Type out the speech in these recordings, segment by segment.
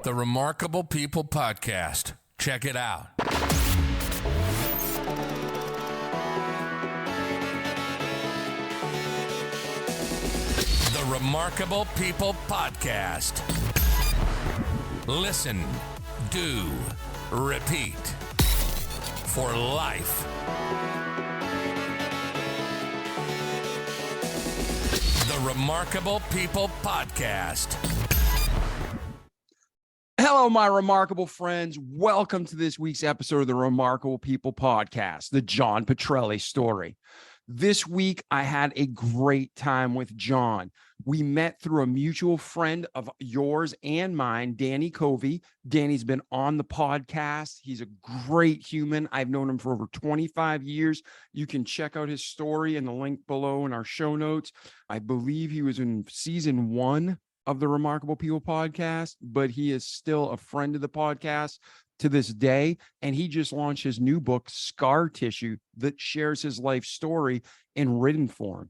The Remarkable People Podcast. Check it out. The Remarkable People Podcast. Listen, do, repeat. For life. The Remarkable People Podcast. Hello, my remarkable friends. Welcome to this week's episode of the Remarkable People Podcast, the John Petrelli story. This week, I had a great time with John. We met through a mutual friend of yours and mine, Danny Covey. Danny's been on the podcast. He's a great human. I've known him for over 25 years. You can check out his story in the link below in our show notes. I believe he was in season 1 of the Remarkable People Podcast, but he is still a friend of the podcast to this day. And he just launched his new book, Scar Tissue, that shares his life story in written form.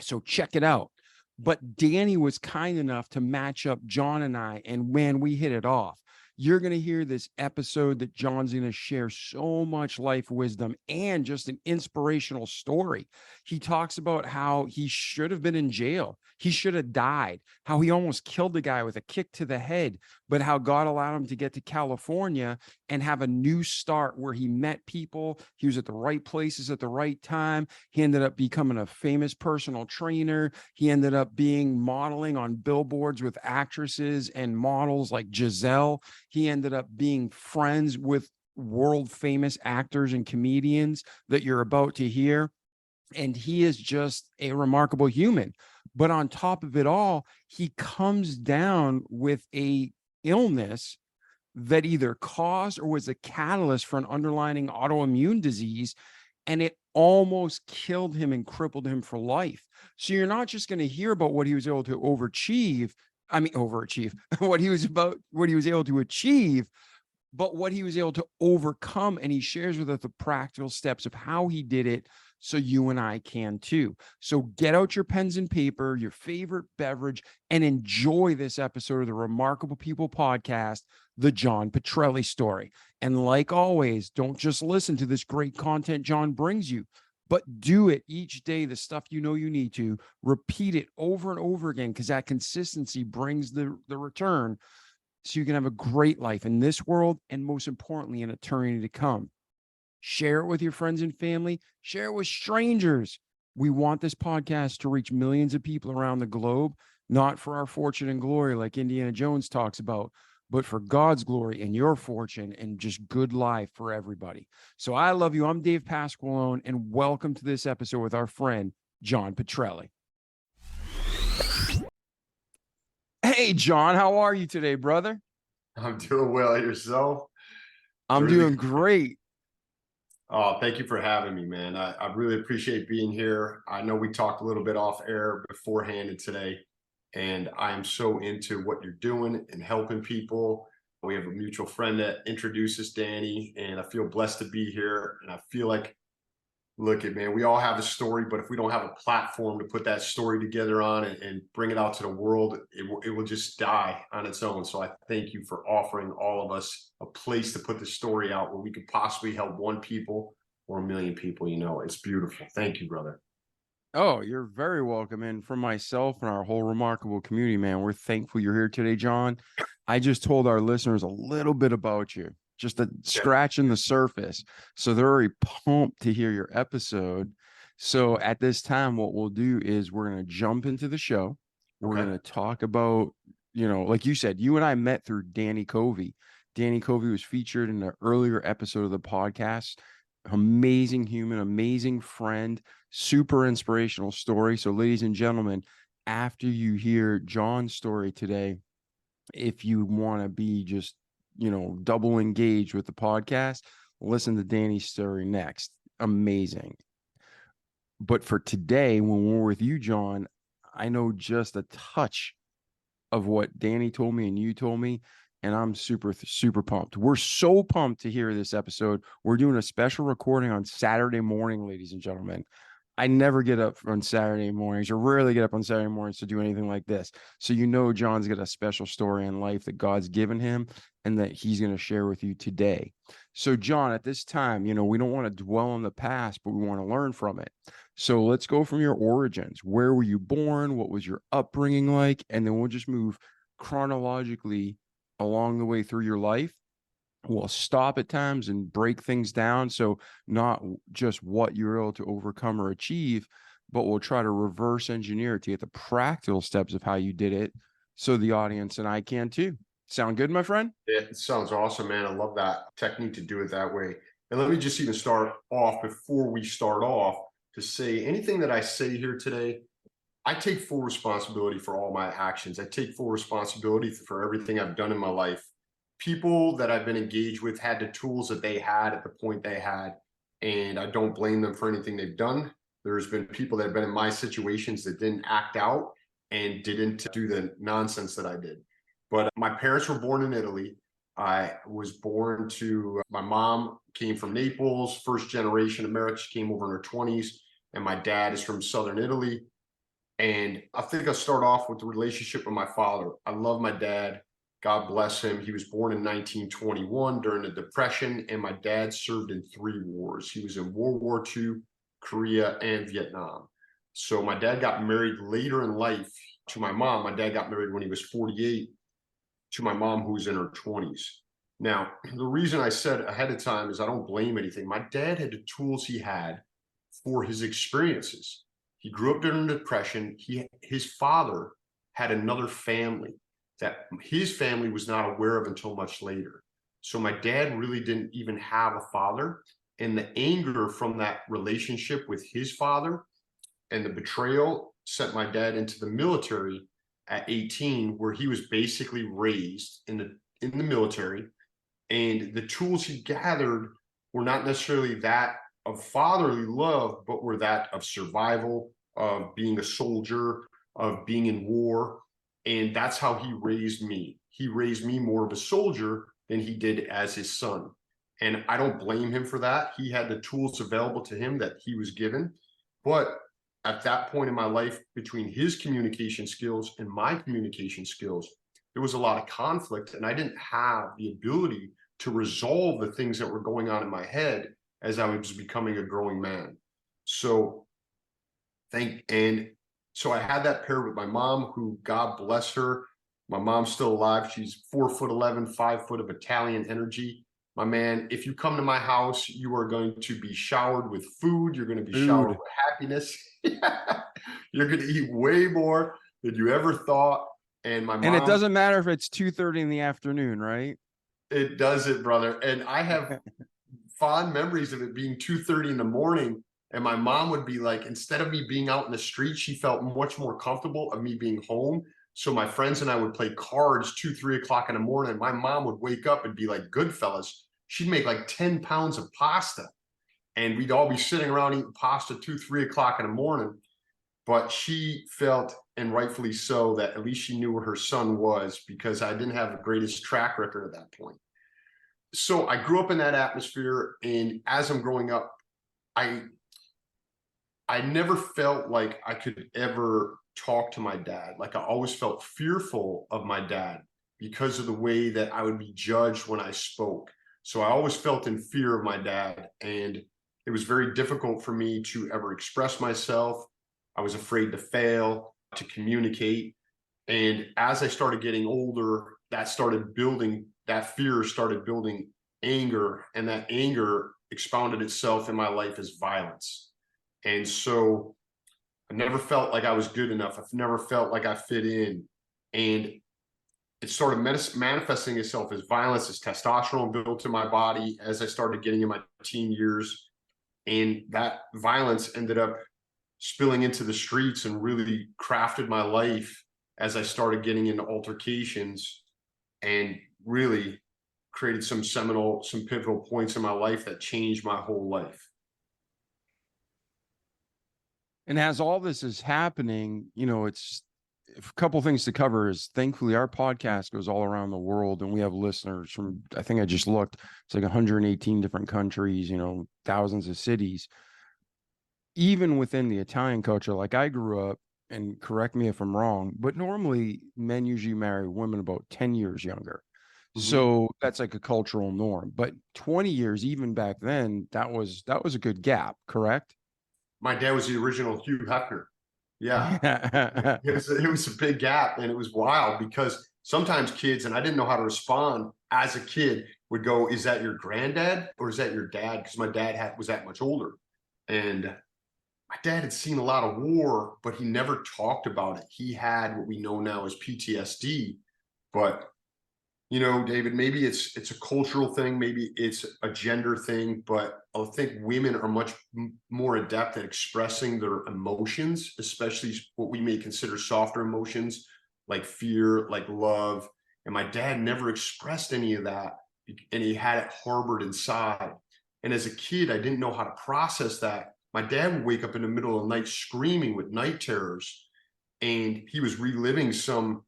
So check it out. But Danny was kind enough to match up John and I, and man, we hit it off. You're going to hear this episode that John's going to share so much life wisdom and just an inspirational story. He talks about how he should have been in jail. He should have died, how he almost killed the guy with a kick to the head, but how God allowed him to get to California and have a new start where he met people. He was at the right places at the right time. He ended up becoming a famous personal trainer. He ended up being modeling on billboards with actresses and models like Giselle. He ended up being friends with world famous actors and comedians that you're about to hear. And he is just a remarkable human. But on top of it all, he comes down with a illness that either caused or was a catalyst for an underlying autoimmune disease, and it almost killed him and crippled him for life. So you're not just going to hear about what he was able to overachieve, what he was able to achieve, but what he was able to overcome. And he shares with us the practical steps of how he did it, so you and I can too. So get out your pens and paper, your favorite beverage, and enjoy this episode of the Remarkable People Podcast, the John Petrelli story. And like always, don't just listen to this great content John brings you, but do it each day, the stuff you know you need to. Repeat it over and over again, because that consistency brings the return, so you can have a great life in this world and most importantly, in eternity to come. Share it with your friends and family. Share it with strangers. We want this podcast to reach millions of people around the globe, not for our fortune and glory like Indiana Jones talks about, but for God's glory and your fortune and just good life for everybody. So I love you. I'm Dave Pasqualone, and welcome to this episode with our friend, John Petrelli. Hey, John, how are you today, brother? I'm doing well. Yourself? I'm doing great. Oh, thank you for having me, man. I really appreciate being here. I know we talked a little bit off air beforehand and today, and I am so into what you're doing and helping people. We have a mutual friend that introduces Danny, and I feel blessed to be here. And I feel like, look it, man, we all have a story, but if we don't have a platform to put that story together on and bring it out to the world, it will just die on its own. So I thank you for offering all of us a place to put the story out where we could possibly help 1 people or 1 million people. You know, it's beautiful. Thank you, brother. Oh, you're very welcome. And for myself and our whole remarkable community, man, we're thankful you're here today, John. I just told our listeners a little bit about you, just a scratching the surface. So they're already pumped to hear your episode. So at this time, what we'll do is we're going to jump into the show. We're going to talk about, like you said, you and I met through Danny Covey. Danny Covey was featured in an earlier episode of the podcast. Amazing human, amazing friend, super inspirational story. So ladies and gentlemen, after you hear John's story today, if you want to be just double engaged with the podcast, listen to Danny's story next. Amazing. But for today, when we're with you, John, I know just a touch of what Danny told me and you told me, and I'm super, super pumped. We're so pumped to hear this episode. We're doing a special recording on Saturday morning, ladies and gentlemen. I never get up on Saturday mornings, or rarely get up on Saturday mornings to do anything like this. So John's got a special story in life that God's given him and that he's going to share with you today. So John, at this time, we don't want to dwell on the past, but we want to learn from it. So let's go from your origins. Where were you born? What was your upbringing like? And then we'll just move chronologically along the way through your life. We'll stop at times and break things down. So not just what you're able to overcome or achieve, but we'll try to reverse engineer it to get the practical steps of how you did it so the audience and I can too. Sound good, my friend? It sounds awesome, man. I love that technique to do it that way. And let me just even start off before we start off to say anything that I say here today, I take full responsibility for all my actions. I take full responsibility for everything I've done in my life. People that I've been engaged with had the tools that they had at the point they had, and I don't blame them for anything they've done. There's been people that have been in my situations that didn't act out and didn't do the nonsense that I did. But my parents were born in Italy. I was born to, my mom came from Naples, first generation American. She came over in her 20s, and my dad is from Southern Italy. And I think I'll start off with the relationship with my father. I love my dad. God bless him. He was born in 1921 during the Depression, and my dad served in 3 wars. He was in World War II, Korea, and Vietnam. So my dad got married later in life to my mom. My dad got married when he was 48 to my mom, who was in her 20s. Now, the reason I said ahead of time is I don't blame anything. My dad had the tools he had for his experiences. He grew up during the Depression. His father had another family that his family was not aware of until much later. So my dad really didn't even have a father. And the anger from that relationship with his father and the betrayal sent my dad into the military at 18, where he was basically raised in the military. And the tools he gathered were not necessarily that of fatherly love, but were that of survival, of being a soldier, of being in war. And that's how he raised me. He raised me more of a soldier than he did as his son. And I don't blame him for that. He had the tools available to him that he was given. But at that point in my life, between his communication skills and my communication skills, there was a lot of conflict, and I didn't have the ability to resolve the things that were going on in my head as I was becoming a growing man. So So I had that paired with my mom, who, God bless her. My mom's still alive. She's 4'11", 5 foot of Italian energy. My man, if you come to my house, you are going to be showered with food. You're going to be showered with happiness. You're going to eat way more than you ever thought. And my mom, and it doesn't matter if it's 2:30 in the afternoon, right? It doesn't, brother. And I have fond memories of it being 2:30 in the morning. And my mom would be like, instead of me being out in the street, she felt much more comfortable of me being home. So my friends and I would play cards 2, 3 o'clock in the morning. My mom would wake up and be like, Goodfellas. She'd make like 10 pounds of pasta. And we'd all be sitting around eating pasta 2, 3 o'clock in the morning. But she felt, and rightfully so, that at least she knew where her son was, because I didn't have the greatest track record at that point. So I grew up in that atmosphere. And as I'm growing up, I never felt like I could ever talk to my dad. Like, I always felt fearful of my dad because of the way that I would be judged when I spoke. So I always felt in fear of my dad, and it was very difficult for me to ever express myself. I was afraid to fail, to communicate. And as I started getting older, that fear started building anger, and that anger expounded itself in my life as violence. And so I never felt like I was good enough. I've never felt like I fit in. And it started manifesting itself as violence, as testosterone built in my body as I started getting in my teen years. And that violence ended up spilling into the streets and really crafted my life as I started getting into altercations, and really created some pivotal points in my life that changed my whole life. And as all this is happening, it's a couple things to cover. Is thankfully our podcast goes all around the world, and we have listeners from, I think I just looked, it's like 118 different countries, thousands of cities. even within the Italian culture, like I grew up, and correct me if I'm wrong, but normally men usually marry women about 10 years younger. Mhm. So that's like a cultural norm. But 20 years, even back then, that was a good gap, correct? My dad was the original Hugh Hefner. Yeah. Yeah. It was a big gap, and it was wild because sometimes kids, and I didn't know how to respond as a kid, would go, "Is that your granddad or is that your dad?" Because my dad was that much older, and my dad had seen a lot of war, but he never talked about it. He had what we know now as PTSD, but David, maybe it's a cultural thing, maybe it's a gender thing, but I think women are much more adept at expressing their emotions, especially what we may consider softer emotions like fear, like love. And my dad never expressed any of that, and he had it harbored inside. And as a kid, I didn't know how to process that. My dad would wake up in the middle of the night screaming with night terrors, and he was reliving some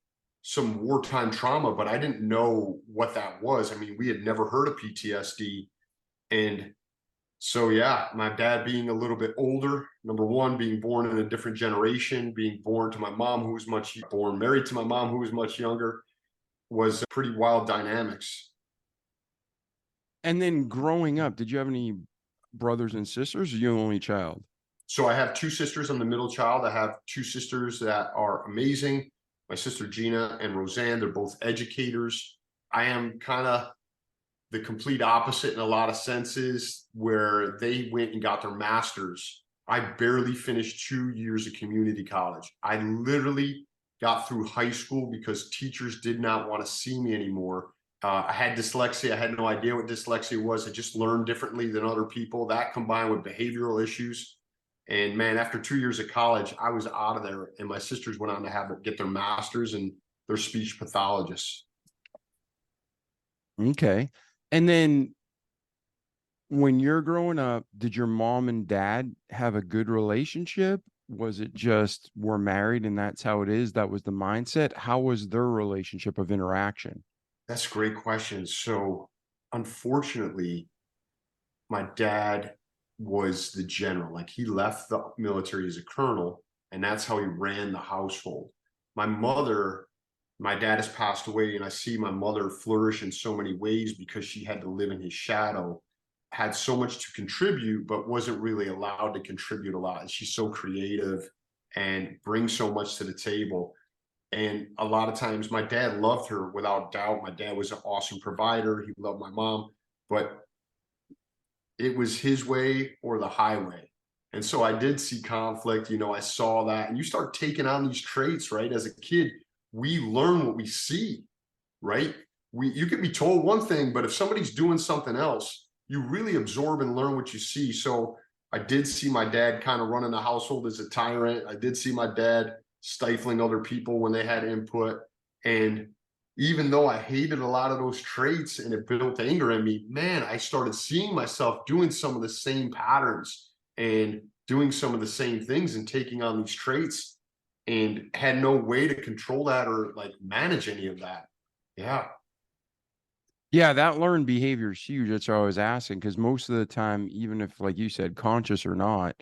wartime trauma, but I didn't know what that was. I mean, we had never heard of PTSD. And so, yeah, my dad being a little bit older, number one, being born in a different generation, being born to my mom, who was married to my mom, who was much younger, was pretty wild dynamics. And then growing up, did you have any brothers and sisters, or you the only child? So I have two sisters. I'm the middle child. I have two sisters that are amazing. My sister Gina and Roseanne, they're both educators. I am kind of the complete opposite in a lot of senses, where they went and got their masters. I barely finished 2 years of community college. I literally got through high school because teachers did not want to see me anymore. I had dyslexia. I had no idea what dyslexia was. I just learned differently than other people. That combined with behavioral issues. And man, after 2 years of college, I was out of there. And my sisters went on to get their masters, and they're speech pathologists. Okay. And then when you're growing up, did your mom and dad have a good relationship? Was it just we're married and that's how it is? That was the mindset. How was their relationship of interaction? That's a great question. So, unfortunately, my dad was the general. Like, he left the military as a colonel, and that's how he ran the household. My mother, my dad has passed away, and I see my mother flourish in so many ways because she had to live in his shadow, had so much to contribute, but wasn't really allowed to contribute a lot. And she's so creative and brings so much to the table. And a lot of times my dad loved her without doubt. My dad was an awesome provider. He loved my mom, but it was his way or the highway. And so I did see conflict. I saw that. And you start taking on these traits, right? As a kid, we learn what we see, right? You can be told one thing, but if somebody's doing something else, you really absorb and learn what you see. So I did see my dad kind of running the household as a tyrant. I did see my dad stifling other people when they had input. And even though I hated a lot of those traits and it built anger in me, man, I started seeing myself doing some of the same patterns and doing some of the same things and taking on these traits, and had no way to control that or like manage any of that. Yeah. Yeah, that learned behavior is huge. That's what I was asking. Because most of the time, even if, like you said, conscious or not,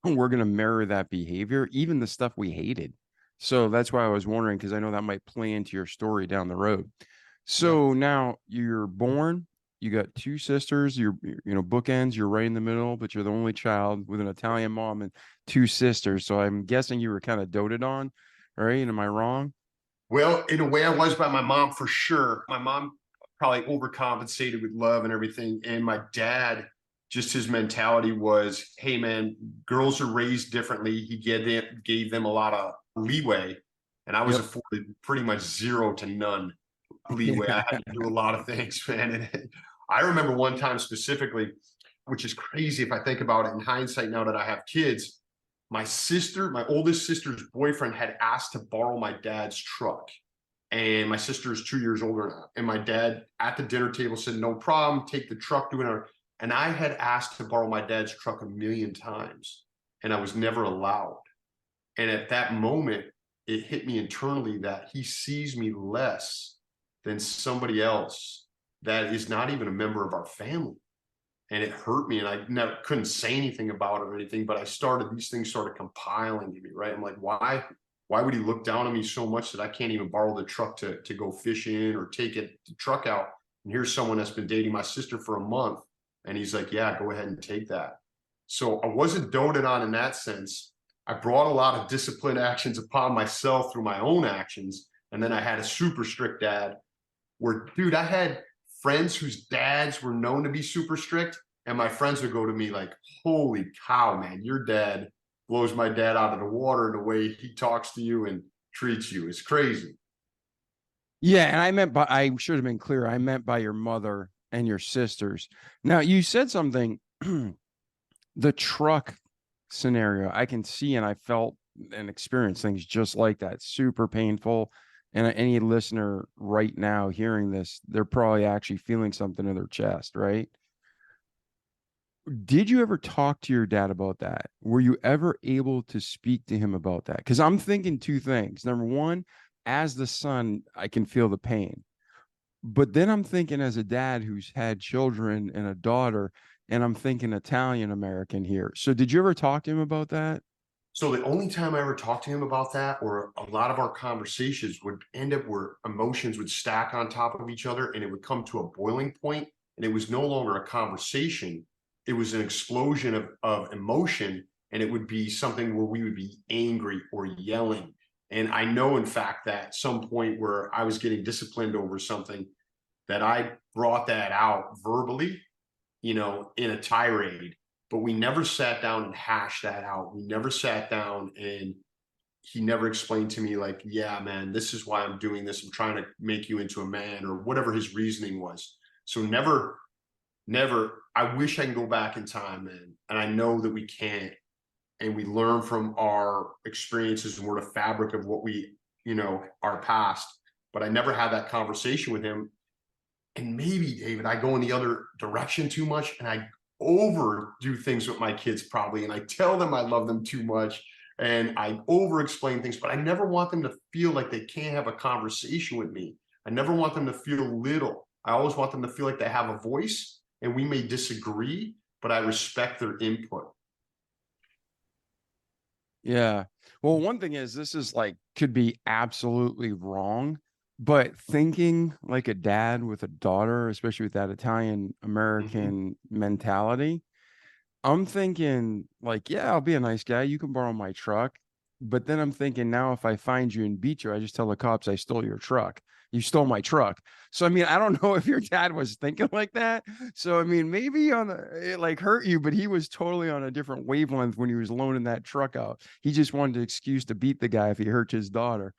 we're going to mirror that behavior, even the stuff we hated. So that's why I was wondering, because I know that might play into your story down the road. Yeah. So now you're born, you got two sisters, bookends, you're right in the middle, but you're the only child with an Italian mom and two sisters. So I'm guessing you were kind of doted on, right? Am I wrong? Well, in a way, I was by my mom for sure. My mom probably overcompensated with love and everything. And my dad, just his mentality was, hey, man, girls are raised differently. He gave them a lot of leeway. And I was Yep. afforded pretty much zero to none leeway. I had to do a lot of things, man. And I remember one time specifically, which is crazy if I think about it in hindsight now that I have kids. My oldest sister's boyfriend had asked to borrow my dad's truck. And my sister is 2 years older now. And my dad at the dinner table said, no problem, take the truck, do it. And I had asked to borrow my dad's truck a million times, and I was never allowed. And at that moment, it hit me internally that he sees me less than somebody else that is not even a member of our family. and it hurt me, and I never couldn't say anything about it or anything, but these things started compiling to me, right? I'm like, why would he look down on me so much that I can't even borrow the truck to go fishing or take the truck out? And here's someone that's been dating my sister for a month, and he's like, yeah, go ahead and take that. So I wasn't doted on in that sense. I brought a lot of discipline actions upon myself through my own actions. And then I had a super strict dad where, dude, I had friends whose dads were known to be super strict. And my friends would go to me like, holy cow, man, your dad blows my dad out of the water in the way he talks to you and treats you. It's crazy. Yeah, and I should have been clear. I meant by your mother and your sisters. Now, you said something, the truck scenario, I can see, and I felt and experienced things just like that. Super painful. And any listener right now hearing this, they're probably actually feeling something in their chest, right? Did you ever talk to your dad about that? Were you ever able to speak to him about that? Because I'm thinking two things. Number one, as the son, I can feel the pain. But then I'm thinking as a dad who's had children and a daughter, and I'm thinking Italian American here. So did you ever talk to him about that? So the only time I ever talked to him about that, or a lot of our conversations would end up where emotions would stack on top of each other and it would come to a boiling point, and it was no longer a conversation. It was an explosion of emotion, and it would be something where we would be angry or yelling. And I know, in fact, that some point where I was getting disciplined over something, that I brought that out verbally, in a tirade, but we never sat down and hashed that out. We never sat down, and he never explained to me like, yeah, man, this is why I'm doing this. I'm trying to make you into a man, or whatever his reasoning was. So never, I wish I can go back in time, man. And I know that we can't, and we learn from our experiences, and we're the fabric of what we, our past. But I never had that conversation with him. And maybe, David, I go in the other direction too much, and I overdo things with my kids probably, and I tell them I love them too much, and I over explain things, but I never want them to feel like they can't have a conversation with me. I never want them to feel little. I always want them to feel like they have a voice, and we may disagree, but I respect their input. Yeah. Well, one thing is, this is like, could be absolutely wrong, but thinking like a dad with a daughter, especially with that Italian American mentality, I'm thinking like, yeah, I'll be a nice guy. You can borrow my truck. But then I'm thinking, now if I find you and beat you, I just tell the cops I stole your truck. You stole my truck. So, I mean, I don't know if your dad was thinking like that. So, I mean, maybe it like hurt you, but he was totally on a different wavelength when he was loaning that truck out. He just wanted an excuse to beat the guy if he hurt his daughter.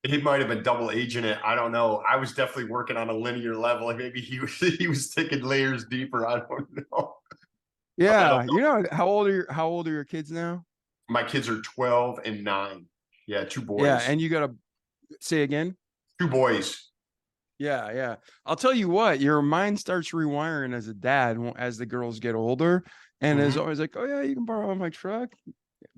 He might have been double aging it. I don't know. I was definitely working on a linear level. Like maybe he was thinking layers deeper. I don't know. Yeah. How old are your kids now? My kids are 12 and 9. Yeah, 2 boys. Yeah, and you got to say again? 2 boys. Yeah, yeah. I'll tell you what, your mind starts rewiring as a dad as the girls get older, and is always like, oh yeah, you can borrow my truck.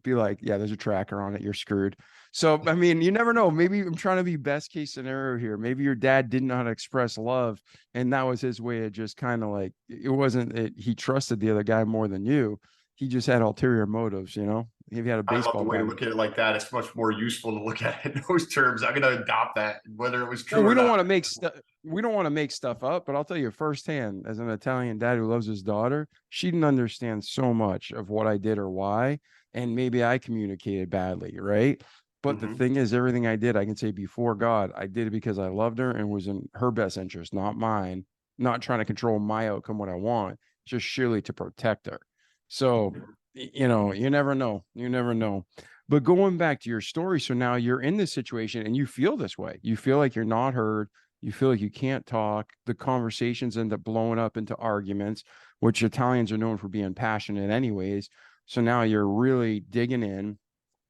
Be like, yeah, there's a tracker on it, you're screwed. So, I mean, you never know. Maybe I'm trying to be best case scenario here. Maybe your dad didn't know how to express love, and that was his way of just kind of like, it wasn't that he trusted the other guy more than you. He just had ulterior motives, If you had a I love baseball the way to bat. look at it like that. It's much more useful to look at it in those terms. I'm going to adopt that, whether it was true Well, or we don't not. want to make stuff. We don't want to make stuff up, but I'll tell you firsthand, as an Italian dad who loves his daughter, she didn't understand so much of what I did or why, and maybe I communicated badly, right? But the thing is, everything I did, I can say before God, I did it because I loved her and was in her best interest, not mine. Not trying to control my outcome, what I want, just surely to protect her. So, you never know. You never know. But going back to your story, so now you're in this situation and you feel this way. You feel like you're not heard. You feel like you can't talk. The conversations end up blowing up into arguments, which Italians are known for being passionate anyways. So now you're really digging in.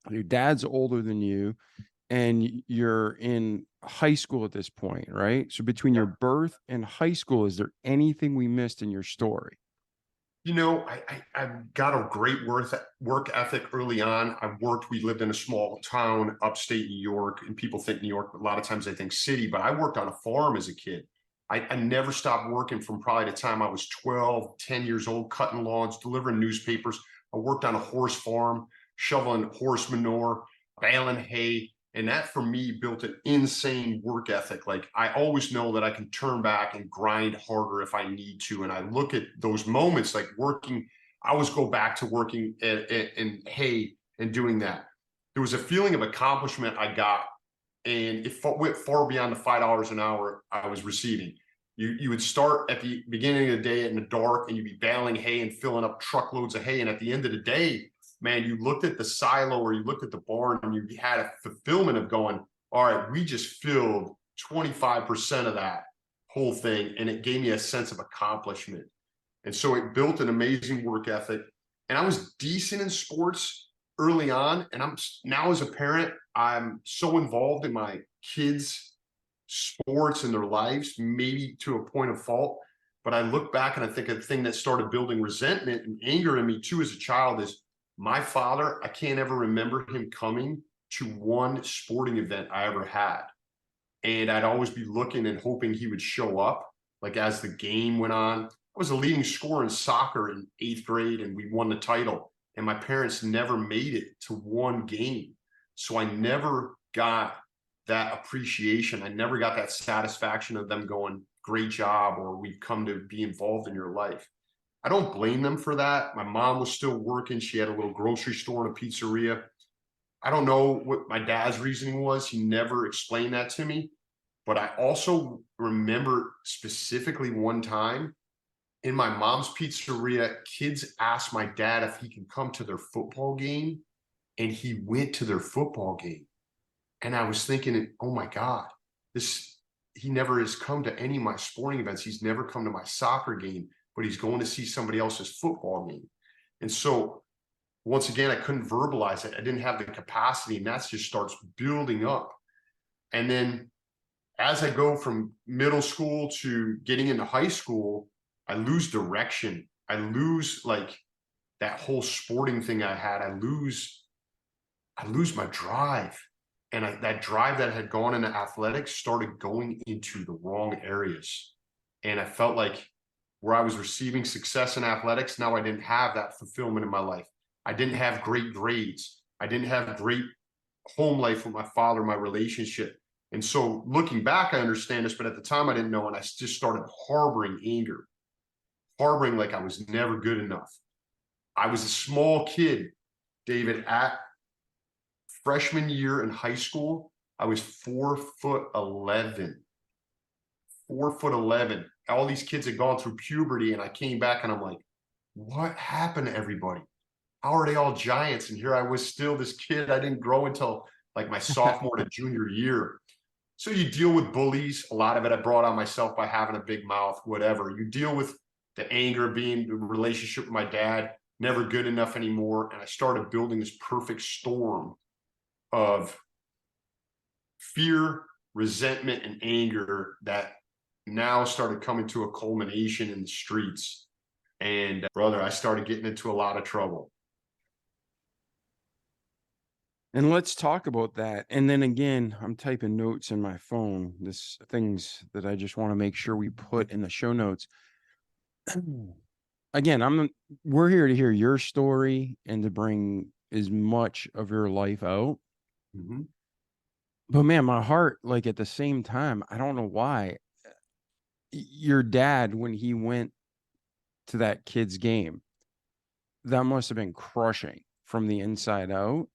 Your dad's older than you, and you're in high school at this point, right? So between your birth and high school, is there anything we missed in your story? I got a great work ethic early on. We lived in a small town, upstate New York, and people think New York, a lot of times they think city, but I worked on a farm as a kid. I never stopped working from probably the time I was 12, 10 years old, cutting lawns, delivering newspapers. I worked on a horse farm, shoveling horse manure, baling hay. And that for me built an insane work ethic. Like I always know that I can turn back and grind harder if I need to. And I look at those moments like working, I always go back to working in hay and doing that. There was a feeling of accomplishment I got, and it went far beyond the $5 an hour I was receiving. You would start at the beginning of the day in the dark and you'd be baling hay and filling up truckloads of hay. And at the end of the day, man, you looked at the silo or you looked at the barn and you had a fulfillment of going, all right, we just filled 25% of that whole thing. And it gave me a sense of accomplishment. And so it built an amazing work ethic. And I was decent in sports early on. And I'm now, as a parent, I'm so involved in my kids' sports and their lives, maybe to a point of fault. But I look back and I think a thing that started building resentment and anger in me too as a child is my father. I can't ever remember him coming to one sporting event I ever had. And I'd always be looking and hoping he would show up. Like as the game went on, I was a leading scorer in soccer in 8th grade and we won the title. And my parents never made it to one game. So I never got that appreciation. I never got that satisfaction of them going, great job, or we've come to be involved in your life. I don't blame them for that. My mom was still working. She had a little grocery store and a pizzeria. I don't know what my dad's reasoning was. He never explained that to me. But I also remember specifically one time in my mom's pizzeria, kids asked my dad if he can come to their football game, and he went to their football game. And I was thinking, oh my God, he never has come to any of my sporting events. He's never come to my soccer game, but he's going to see somebody else's football game. And so once again, I couldn't verbalize it. I didn't have the capacity, and that just starts building up. And then as I go from middle school to getting into high school, I lose direction. I lose like that whole sporting thing I had. I lose my drive. And that drive that had gone into athletics started going into the wrong areas. And I felt like where I was receiving success in athletics, now I didn't have that fulfillment in my life. I didn't have great grades. I didn't have great home life with my father, my relationship. And so looking back, I understand this, but at the time I didn't know. And I just started harboring anger, harboring like I was never good enough. I was a small kid, David, at freshman year in high school. I was 4'11". 4'11". All these kids had gone through puberty, and I came back and I'm like, what happened to everybody? How are they all giants? And here I was still this kid. I didn't grow until like my sophomore to junior year. So you deal with bullies. A lot of it I brought on myself by having a big mouth, whatever. You deal with the anger, being the relationship with my dad, never good enough anymore. And I started building this perfect storm of fear, resentment, and anger that now started coming to a culmination in the streets. And brother, I started getting into a lot of trouble. And let's talk about that. And then again, I'm typing notes in my phone, this things that I just want to make sure we put in the show notes. Again, we're here to hear your story and to bring as much of your life out. Mm-hmm. But man, my heart, like at the same time, I don't know why. Your dad, when he went to that kid's game, that must have been crushing from the inside out.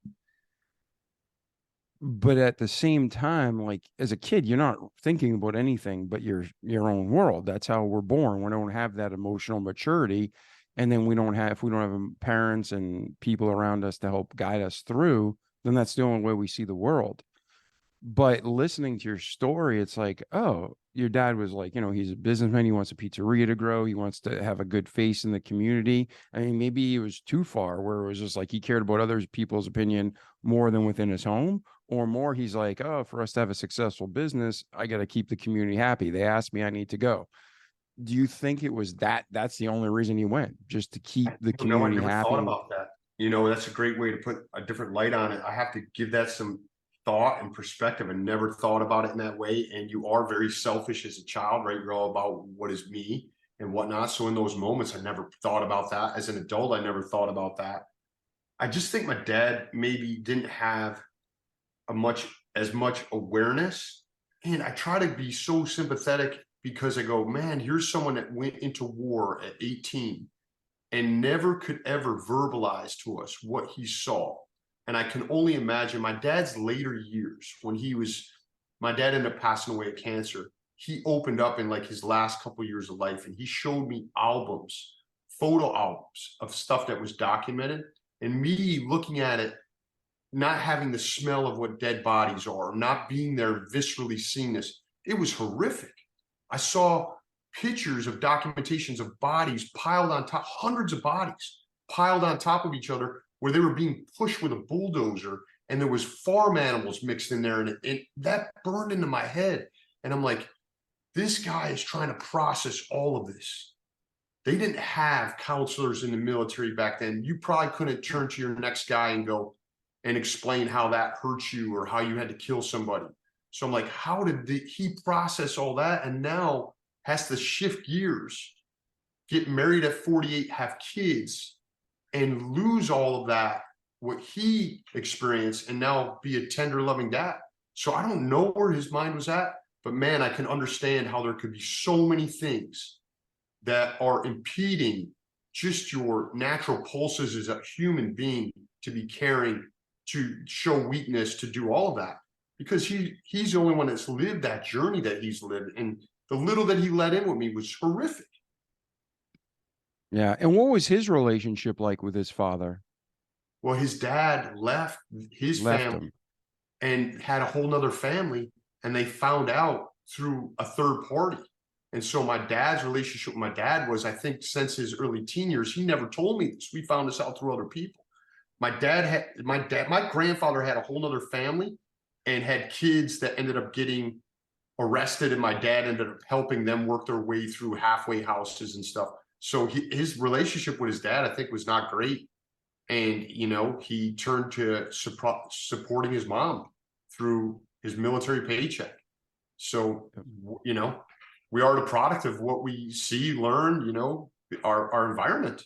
But at the same time, like as a kid, you're not thinking about anything but your own world. That's how we're born. We don't have that emotional maturity. And then if we don't have parents and people around us to help guide us through, then that's the only way we see the world. But listening to your story, it's like, oh, your dad was like, he's a businessman. He wants a pizzeria to grow. He wants to have a good face in the community. I mean, maybe he was too far where it was just like he cared about other people's opinion more than within his home, or more he's like, oh, for us to have a successful business, I got to keep the community happy. They asked me, I need to go. Do you think it was that's the only reason he went, just to keep the community happy? I never thought about that. That's a great way to put a different light on it. I have to give that some thought and perspective. I never thought about it in that way. And you are very selfish as a child, right? You're all about what is me and whatnot. So in those moments, I never thought about that. As an adult, I never thought about that. I just think my dad maybe didn't have as much awareness. And I try to be so sympathetic because I go, man, here's someone that went into war at 18 and never could ever verbalize to us what he saw. And I can only imagine my dad's later years when my dad ended up passing away of cancer. He opened up in like his last couple of years of life, and he showed me photo albums of stuff that was documented, and me looking at it, not having the smell of what dead bodies are, not being there, viscerally seeing this. It was horrific. I saw pictures of documentations of bodies piled on top, hundreds of bodies piled on top of each other, where they were being pushed with a bulldozer, and there was farm animals mixed in there, and that burned into my head. And I'm like, this guy is trying to process all of this. They didn't have counselors in the military back then. You probably couldn't turn to your next guy and go and explain how that hurt you or how you had to kill somebody. So I'm like, how did he process all that, and now has to shift gears, get married at 48, have kids, and lose all of that, what he experienced, and now be a tender, loving dad. So I don't know where his mind was at, but man, I can understand how there could be so many things that are impeding just your natural pulses as a human being to be caring, to show weakness, to do all of that, because he's the only one that's lived that journey that he's lived, and the little that he let in with me was horrific. Yeah. And what was his relationship like with his father? Well, his dad left his family and had a whole nother family, and they found out through a third party. And so my dad's relationship with my dad was, I think, since his early teen years, he never told me this. We found this out through other people. My grandfather had a whole nother family and had kids that ended up getting arrested, and my dad ended up helping them work their way through halfway houses and stuff. So his relationship with his dad, I think, was not great. And, he turned to supporting his mom through his military paycheck. So, we are the product of what we see, learn, our environment.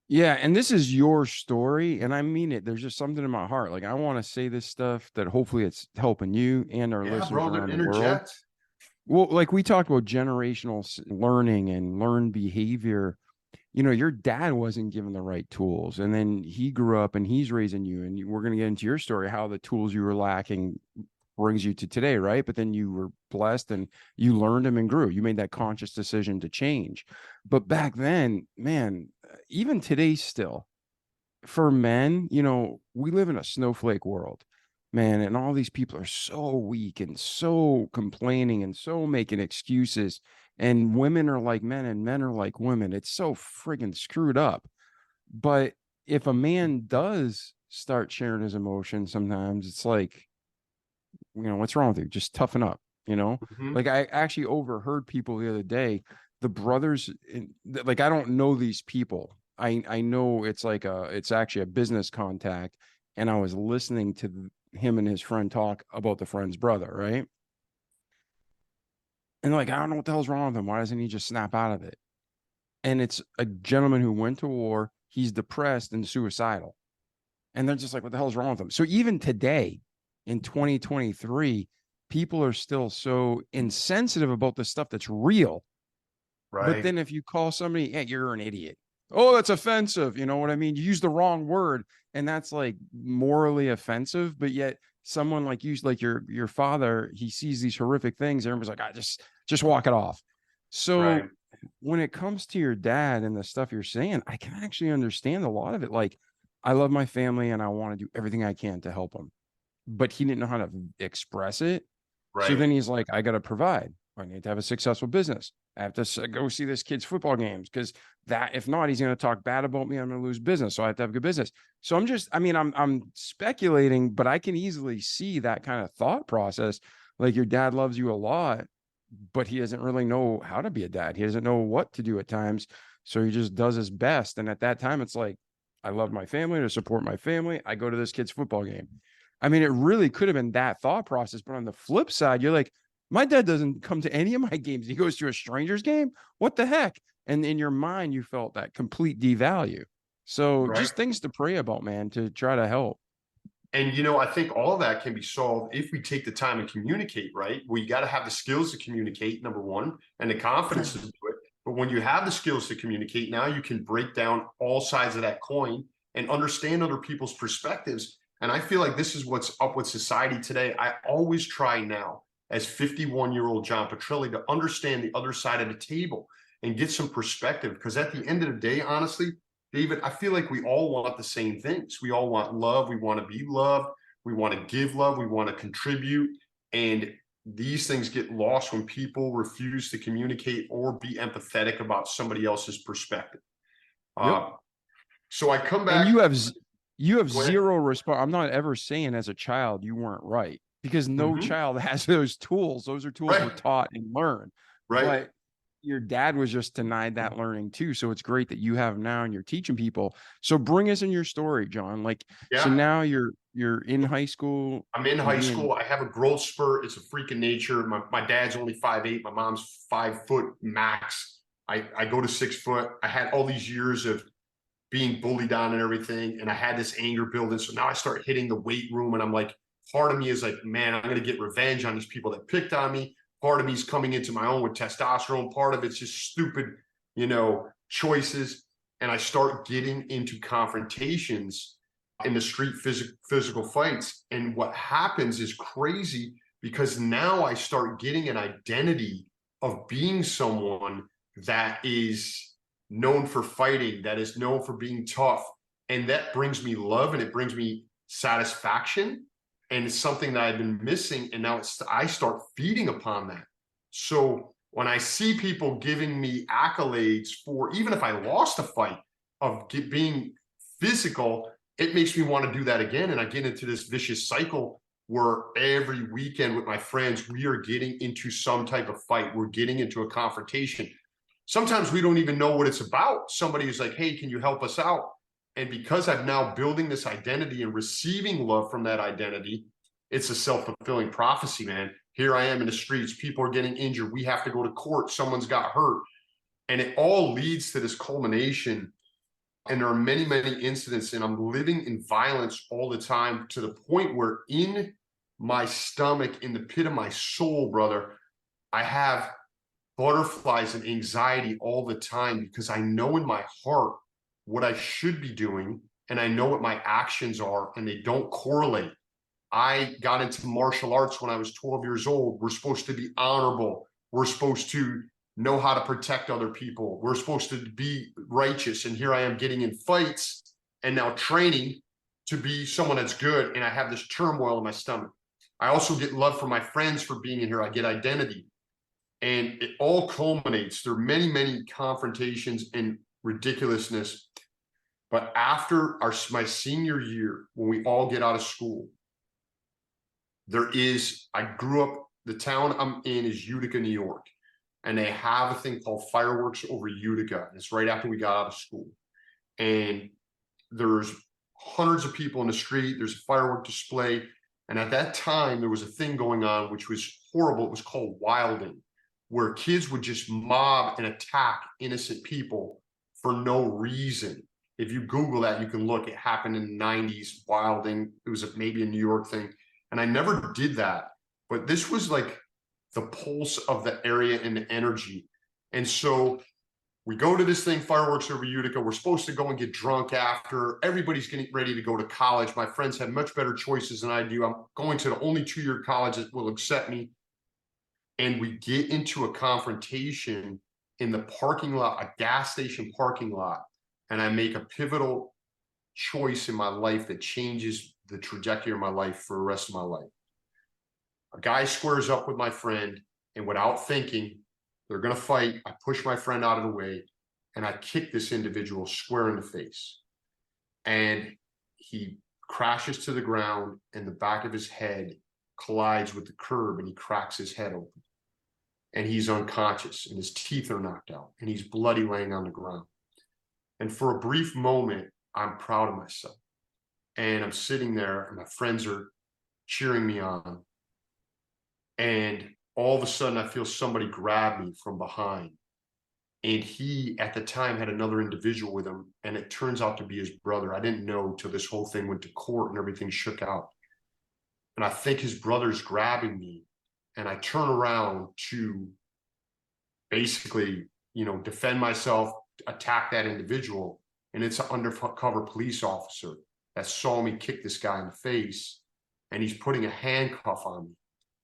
Yeah. And this is your story, and I mean it. There's just something in my heart. Like, I want to say this stuff that hopefully it's helping you and our listeners around the world. Well, like we talked about generational learning and learned behavior. Your dad wasn't given the right tools, and then he grew up and he's raising you, and we're going to get into your story, how the tools you were lacking brings you to today, right? But then you were blessed and you learned them and grew. You made that conscious decision to change. But back then, man, even today still, for men, we live in a snowflake world, man, and all these people are so weak and so complaining and so making excuses, and women are like men and men are like women. It's so friggin' screwed up. But if a man does start sharing his emotions, sometimes it's like, what's wrong with you? Just toughen up, Mm-hmm. Like, I actually overheard people the other day, the brothers, like, I don't know these people. I know it's actually a business contact, and I was listening to him and his friend talk about the friend's brother, right? And like, I don't know what the hell's wrong with him. Why doesn't he just snap out of it? And it's a gentleman who went to war. He's depressed and suicidal. And they're just like, what the hell's wrong with him? So even today, in 2023, people are still so insensitive about the stuff that's real. Right. But then if you call somebody, hey, you're an idiot. Oh, that's offensive. You know what I mean? You use the wrong word, and that's like morally offensive. But yet someone like you, like your father, he sees these horrific things. Everyone's like, just walk it off. So right. When it comes to your dad and the stuff you're saying, I can actually understand a lot of it. Like, I love my family and I want to do everything I can to help them, but he didn't know how to express it. Right. So then he's like, I got to provide. I need to have a successful business. I have to go see this kid's football games, because if not, he's going to talk bad about me. I'm going to lose business. So I have to have good business. So I'm speculating, but I can easily see that kind of thought process. Like, your dad loves you a lot, but he doesn't really know how to be a dad. He doesn't know what to do at times. So he just does his best. And at that time, it's like, I love my family, to support my family. I go to this kid's football game. I mean, it really could have been that thought process. But on the flip side, you're like, my dad doesn't come to any of my games. He goes to a stranger's game. What the heck? And in your mind, you felt that complete devalue. So Right. just things to pray about, man, to try to help. And, you know, I think all of that can be solved if we take the time and communicate, right? We got to have the skills to communicate, number one, and the confidence to do it. But when you have the skills to communicate, now you can break down all sides of that coin and understand other people's perspectives. And I feel like this is what's up with society today. I always try now, as 51-year-old John Petrelli, to understand the other side of the table and get some perspective. Because at the end of the day, honestly, David, I feel like we all want the same things. We all want love. We want to be loved. We want to give love. We want to contribute. And these things get lost when people refuse to communicate or be empathetic about somebody else's perspective. Yep. So I come back. And you have zero response. I'm not ever saying as a child you weren't right, because no child has those tools. Those are tools we're taught and learn. Right. But your dad was just denied that learning too. So it's great that you have now and you're teaching people. So bring us in your story, John. Like, so now you're in high school. I'm in high school. I have a growth spurt. It's a freak of nature. My dad's only 5'8". My mom's 5 foot max. I go to 6 foot. I had all these years of being bullied on and everything. And I had this anger building. So now I start hitting the weight room and I'm like, part of me is like, man, I'm going to get revenge on these people that picked on me. Part of me is coming into my own with testosterone. Part of it's just stupid, you know, choices. And I start getting into confrontations in the street physical fights. And what happens is crazy, because now I start getting an identity of being someone that is known for fighting, that is known for being tough. And that brings me love and it brings me satisfaction. And it's something that I've been missing. And now I start feeding upon that. So when I see people giving me accolades for, even if I lost a fight, of being physical, it makes me want to do that again. And I get into this vicious cycle where every weekend with my friends, we are getting into some type of fight. We're getting into a confrontation. Sometimes we don't even know what it's about. Somebody is like, hey, can you help us out? And because I'm now building this identity and receiving love from that identity, it's a self-fulfilling prophecy, man. Here I am in the streets. People are getting injured. We have to go to court. Someone's got hurt. And it all leads to this culmination. And there are many, many incidents, and I'm living in violence all the time, to the point where in my stomach, in the pit of my soul, brother, I have butterflies and anxiety all the time, because I know in my heart what I should be doing, and I know what my actions are, and they don't correlate. I got into martial arts when I was 12 years old. We're supposed to be honorable. We're supposed to know how to protect other people. We're supposed to be righteous. And here I am getting in fights and now training to be someone that's good. And I have this turmoil in my stomach. I also get love from my friends for being in here. I get identity. And it all culminates through many, many confrontations and ridiculousness. But after my senior year, when we all get out of school, I grew up, the town I'm in is Utica, New York. And they have a thing called Fireworks Over Utica. And it's right after we got out of school. And there's hundreds of people in the street. There's a firework display. And at that time, there was a thing going on, which was horrible. It was called wilding, where kids would just mob and attack innocent people for no reason. If you Google that, you can look. It happened in the 90s, wilding. It was maybe a New York thing. And I never did that. But this was like the pulse of the area and the energy. And so we go to this thing, Fireworks Over Utica. We're supposed to go and get drunk after. Everybody's getting ready to go to college. My friends have much better choices than I do. I'm going to the only 2-year college that will accept me. And we get into a confrontation in the parking lot, a gas station parking lot. And I make a pivotal choice in my life that changes the trajectory of my life for the rest of my life. A guy squares up with my friend, and without thinking, they're going to fight. I push my friend out of the way, and I kick this individual square in the face. And he crashes to the ground, and the back of his head collides with the curb, and he cracks his head open. And he's unconscious, and his teeth are knocked out, and he's bloody laying on the ground. And for a brief moment, I'm proud of myself. And I'm sitting there, and my friends are cheering me on. And all of a sudden, I feel somebody grab me from behind. And he, at the time, had another individual with him, and it turns out to be his brother. I didn't know till this whole thing went to court and everything shook out. And I think his brother's grabbing me, and I turn around to basically, defend myself, attack that individual. And it's an undercover police officer that saw me kick this guy in the face, and he's putting a handcuff on me.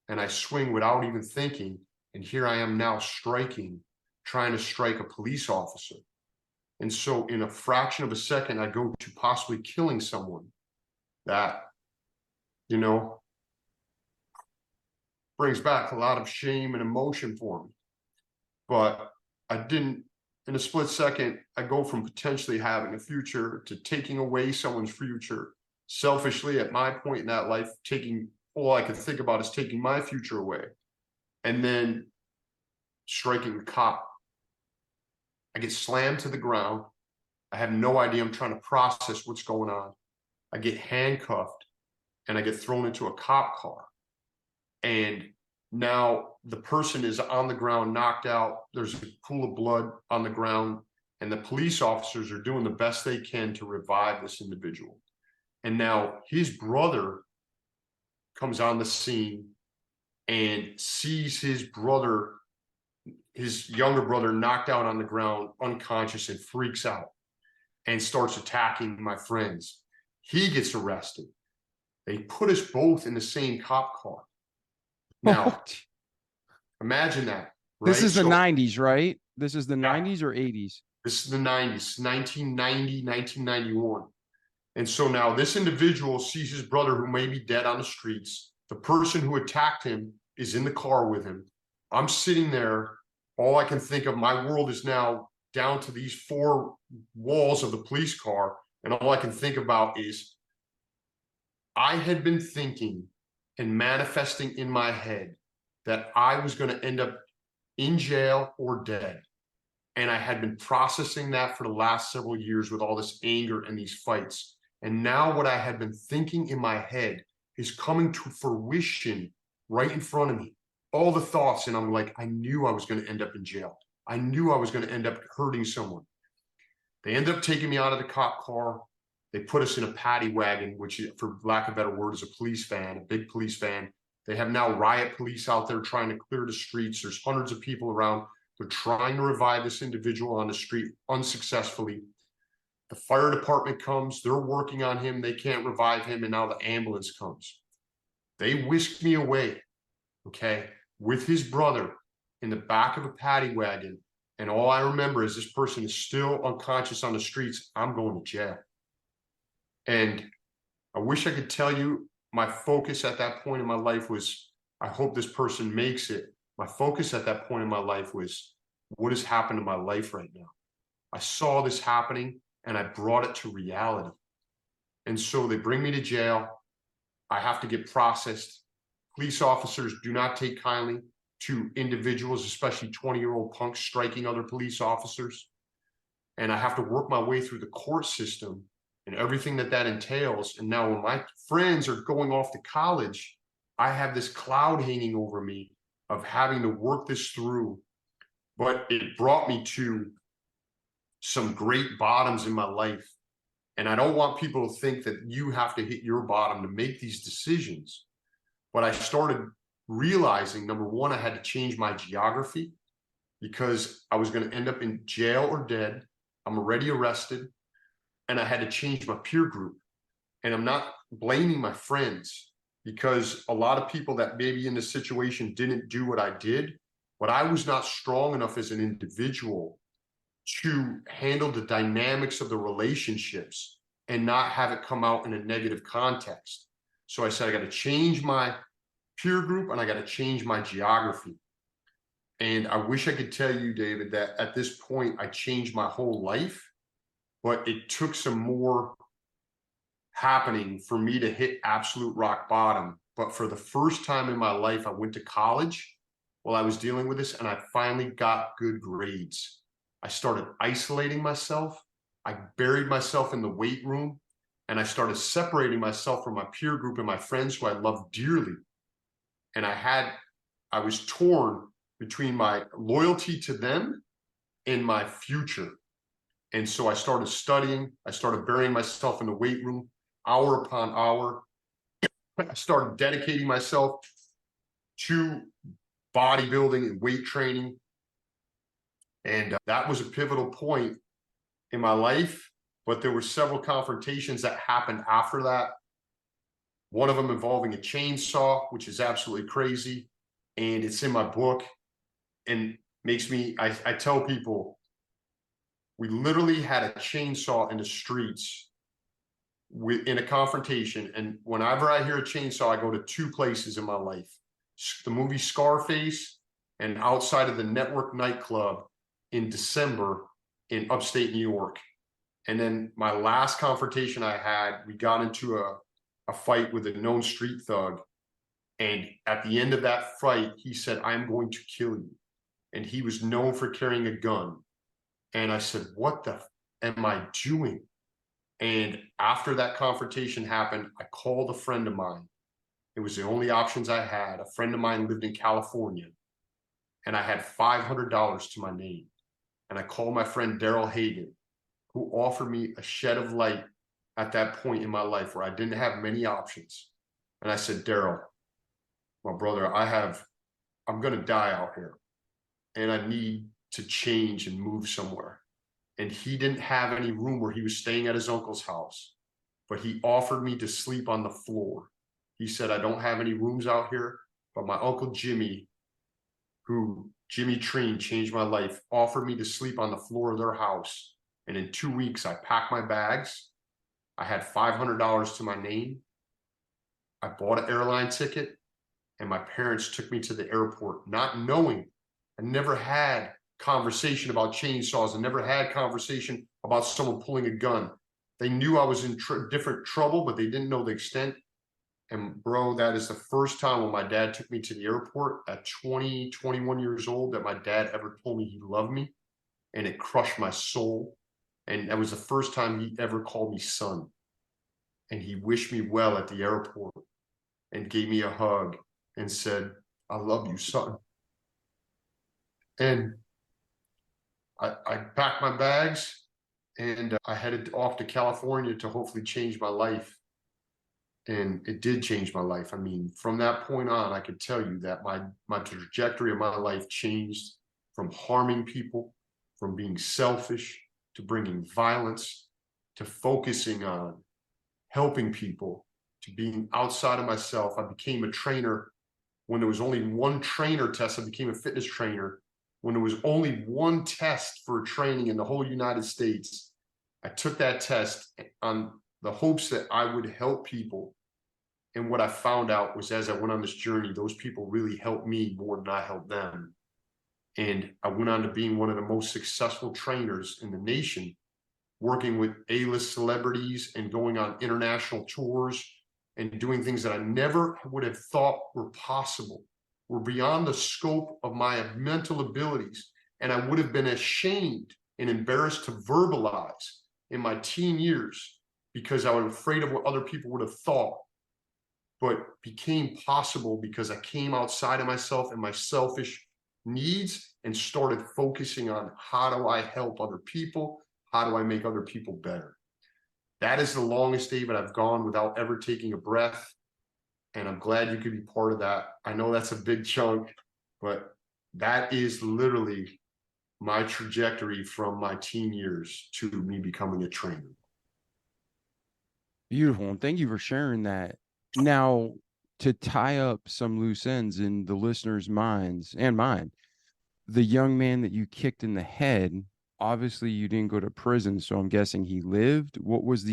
And I swing without even thinking, and here I am now trying to strike a police officer. And so in a fraction of a second, I go to possibly killing someone that, brings back a lot of shame and emotion for me. But I didn't, in a split second, I go from potentially having a future to taking away someone's future. Selfishly, at my point in that life, all I could think about is taking my future away. And then striking the cop. I get slammed to the ground. I have no idea. I'm trying to process what's going on. I get handcuffed and I get thrown into a cop car. And now the person is on the ground, knocked out. There's a pool of blood on the ground, and the police officers are doing the best they can to revive this individual. And now his brother comes on the scene and sees his younger brother, knocked out on the ground, unconscious, and freaks out and starts attacking my friends. He gets arrested. They put us both in the same cop car. Now, imagine that. Right? This is the 90s, right? This is the 90s or 80s? This is the 90s, 1990, 1991. And so now this individual sees his brother, who may be dead, on the streets. The person who attacked him is in the car with him. I'm sitting there. All I can think of, my world is now down to these four walls of the police car. And all I can think about is, I had been thinking and manifesting in my head that I was going to end up in jail or dead. And I had been processing that for the last several years with all this anger and these fights. And now what I had been thinking in my head is coming to fruition right in front of me. All the thoughts, and I'm like, I knew I was going to end up in jail. I knew I was going to end up hurting someone. They ended up taking me out of the cop car. They put us in a paddy wagon, which, for lack of a better word, is a police van, a big police van. They have now riot police out there trying to clear the streets. There's hundreds of people around. They're trying to revive this individual on the street unsuccessfully. The fire department comes. They're working on him. They can't revive him. And now the ambulance comes. They whisk me away, okay, with his brother in the back of a paddy wagon. And all I remember is this person is still unconscious on the streets. I'm going to jail. And I wish I could tell you my focus at that point in my life was, I hope this person makes it. My focus at that point in my life was, what has happened to my life right now? I saw this happening and I brought it to reality. And so they bring me to jail. I have to get processed. Police officers do not take kindly to individuals, especially 20-year-old punks striking other police officers. And I have to work my way through the court system and everything that entails. And now when my friends are going off to college, I have this cloud hanging over me of having to work this through. But it brought me to some great bottoms in my life. And I don't want people to think that you have to hit your bottom to make these decisions. But I started realizing, number one, I had to change my geography because I was going to end up in jail or dead. I'm already arrested. And I had to change my peer group. And I'm not blaming my friends, because a lot of people that maybe in this situation didn't do what I did, but I was not strong enough as an individual to handle the dynamics of the relationships and not have it come out in a negative context. So I said, I got to change my peer group and I got to change my geography. And I wish I could tell you, David, that at this point I changed my whole life, but it took some more happening for me to hit absolute rock bottom. But for the first time in my life, I went to college while I was dealing with this, and I finally got good grades. I started isolating myself. I buried myself in the weight room. And I started separating myself from my peer group and my friends who I loved dearly. And I was torn between my loyalty to them and my future. And so I started studying. I started burying myself in the weight room hour upon hour. I started dedicating myself to bodybuilding and weight training. And that was a pivotal point in my life. But there were several confrontations that happened after that. One of them involving a chainsaw, which is absolutely crazy. And it's in my book and makes me, I tell people, we literally had a chainsaw in the streets in a confrontation. And whenever I hear a chainsaw, I go to two places in my life: the movie Scarface and outside of the Network nightclub in December in upstate New York. And then my last confrontation I had, we got into a fight with a known street thug. And at the end of that fight, he said, "I'm going to kill you." And he was known for carrying a gun. And I said, "What the am I doing?" And after that confrontation happened, I called a friend of mine. It was the only options I had. A friend of mine lived in California, and I had $500 to my name. And I called my friend Daryl Hagan, who offered me a shed of light at that point in my life where I didn't have many options. And I said, "Daryl, my brother, I'm going to die out here, and I need to change and move somewhere." And he didn't have any room where he was staying at his uncle's house, but he offered me to sleep on the floor. He said, "I don't have any rooms out here, but my Uncle Jimmy, Jimmy Treen, changed my life, offered me to sleep on the floor of their house." And in 2 weeks, I packed my bags. I had $500 to my name. I bought an airline ticket, and my parents took me to the airport, not knowing. I never had conversation about chainsaws. I never had conversation about someone pulling a gun. They knew I was in different trouble, but they didn't know the extent. And bro, that is the first time when my dad took me to the airport at 20, 21 years old that my dad ever told me he loved me. And it crushed my soul. And that was the first time he ever called me son. And he wished me well at the airport and gave me a hug and said, "I love you, son." And I packed my bags and I headed off to California to hopefully change my life. And it did change my life. I mean, from that point on, I could tell you that my trajectory of my life changed from harming people, from being selfish, to bringing violence, to focusing on helping people, to being outside of myself. I became a trainer when there was only one trainer test. I became a fitness trainer when there was only one test for training in the whole United States. I took that test on the hopes that I would help people. And what I found out was, as I went on this journey, those people really helped me more than I helped them. And I went on to being one of the most successful trainers in the nation, working with A-list celebrities and going on international tours and doing things that I never would have thought were possible, were beyond the scope of my mental abilities. And I would have been ashamed and embarrassed to verbalize in my teen years because I was afraid of what other people would have thought, but became possible because I came outside of myself and my selfish needs and started focusing on how do I help other people? How do I make other people better? That is the longest, David, I've gone without ever taking a breath. And I'm glad you could be part of that. I know that's a big chunk, but that is literally my trajectory from my teen years to me becoming a trainer. Beautiful. And thank you for sharing that. Now, to tie up some loose ends in the listeners' minds and mine, the young man that you kicked in the head, obviously you didn't go to prison, so I'm guessing he lived. What was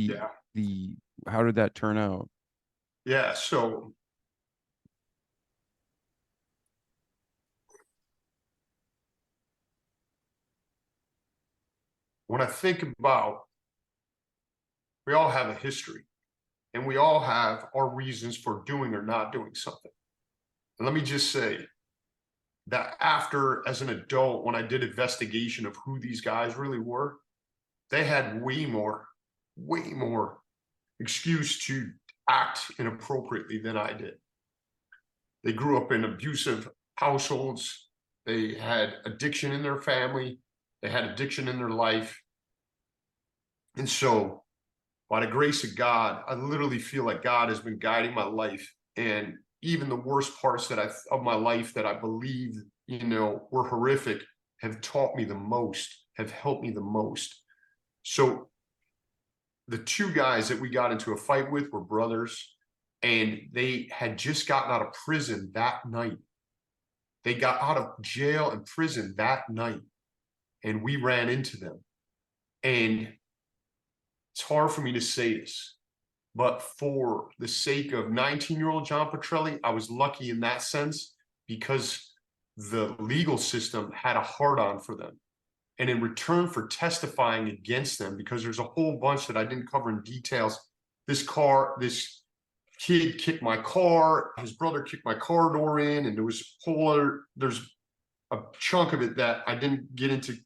how did that turn out? Yeah, so when I think about, we all have a history and we all have our reasons for doing or not doing something. And let me just say that after, as an adult, when I did investigation of who these guys really were, they had way more excuse to act inappropriately than I did. They grew up in abusive households. They had addiction in their family. They had addiction in their life. And so, by the grace of God, I literally feel like God has been guiding my life. And even the worst parts of my life that I believe, were horrific have taught me the most, have helped me the most. So the two guys that we got into a fight with were brothers, and they had just gotten out of prison that night. They got out of jail and prison that night, and we ran into them. And it's hard for me to say this, but for the sake of 19-year-old John Petrelli, I was lucky in that sense because the legal system had a hard-on for them. And in return for testifying against them, because there's a whole bunch that I didn't cover in details, this kid kicked my car, his brother kicked my car door in, and there's a chunk of it that I didn't get into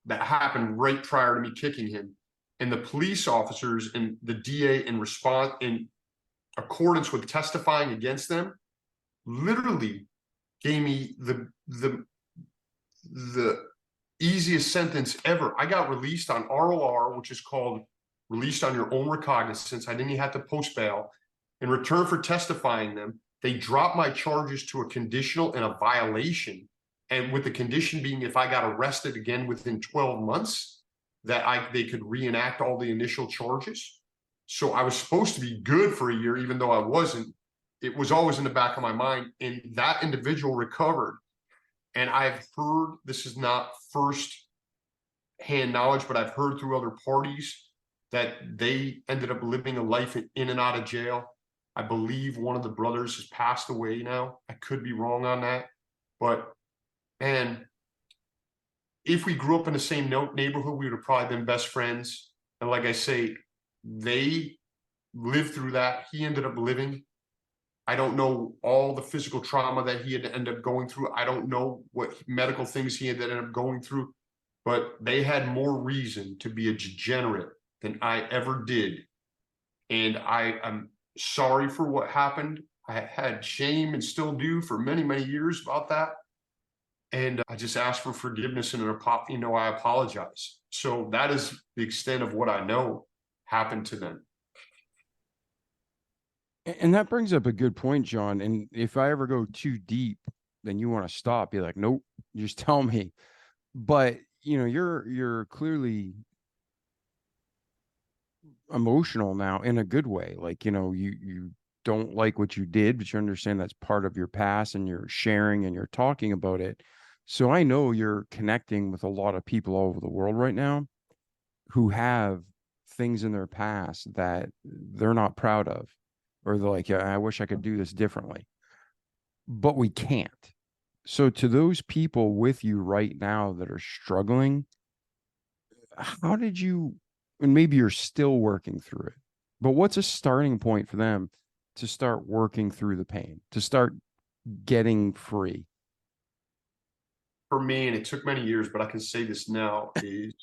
that happened right prior to me kicking him. And the police officers and the DA in accordance with testifying against them, literally gave me the easiest sentence ever. I got released on ROR, which is called released on your own recognizance. I didn't even have to post bail. In return for testifying them, they dropped my charges to a conditional and a violation. And with the condition being if I got arrested again within 12 months, that they could reenact all the initial charges. So I was supposed to be good for a year, even though I wasn't. It was always in the back of my mind. And that individual recovered. And I've heard, this is not first-hand knowledge, but I've heard through other parties that they ended up living a life in and out of jail. I believe one of the brothers has passed away now. I could be wrong on that. But, man, if we grew up in the same neighborhood, we would have probably been best friends. And like I say, they lived through that. He ended up living. I don't know all the physical trauma that he had to end up going through. I don't know what medical things he had to end up going through, but they had more reason to be a degenerate than I ever did. And I am sorry for what happened. I had shame and still do for many, many years about that. And I just asked for forgiveness and I apologize. So that is the extent of what I know happened to them. And that brings up a good point, John. And if I ever go too deep, then you want to stop. Be like, nope, just tell me. But you're clearly emotional now in a good way. Like, you don't like what you did, but you understand that's part of your past, and you're sharing and you're talking about it. So I know you're connecting with a lot of people all over the world right now who have things in their past that they're not proud of, or they're like, yeah, I wish I could do this differently, but we can't. So to those people with you right now that are struggling, how did you, and maybe you're still working through it, but what's a starting point for them to start working through the pain, to start getting free? For me, and it took many years, but I can say this now, is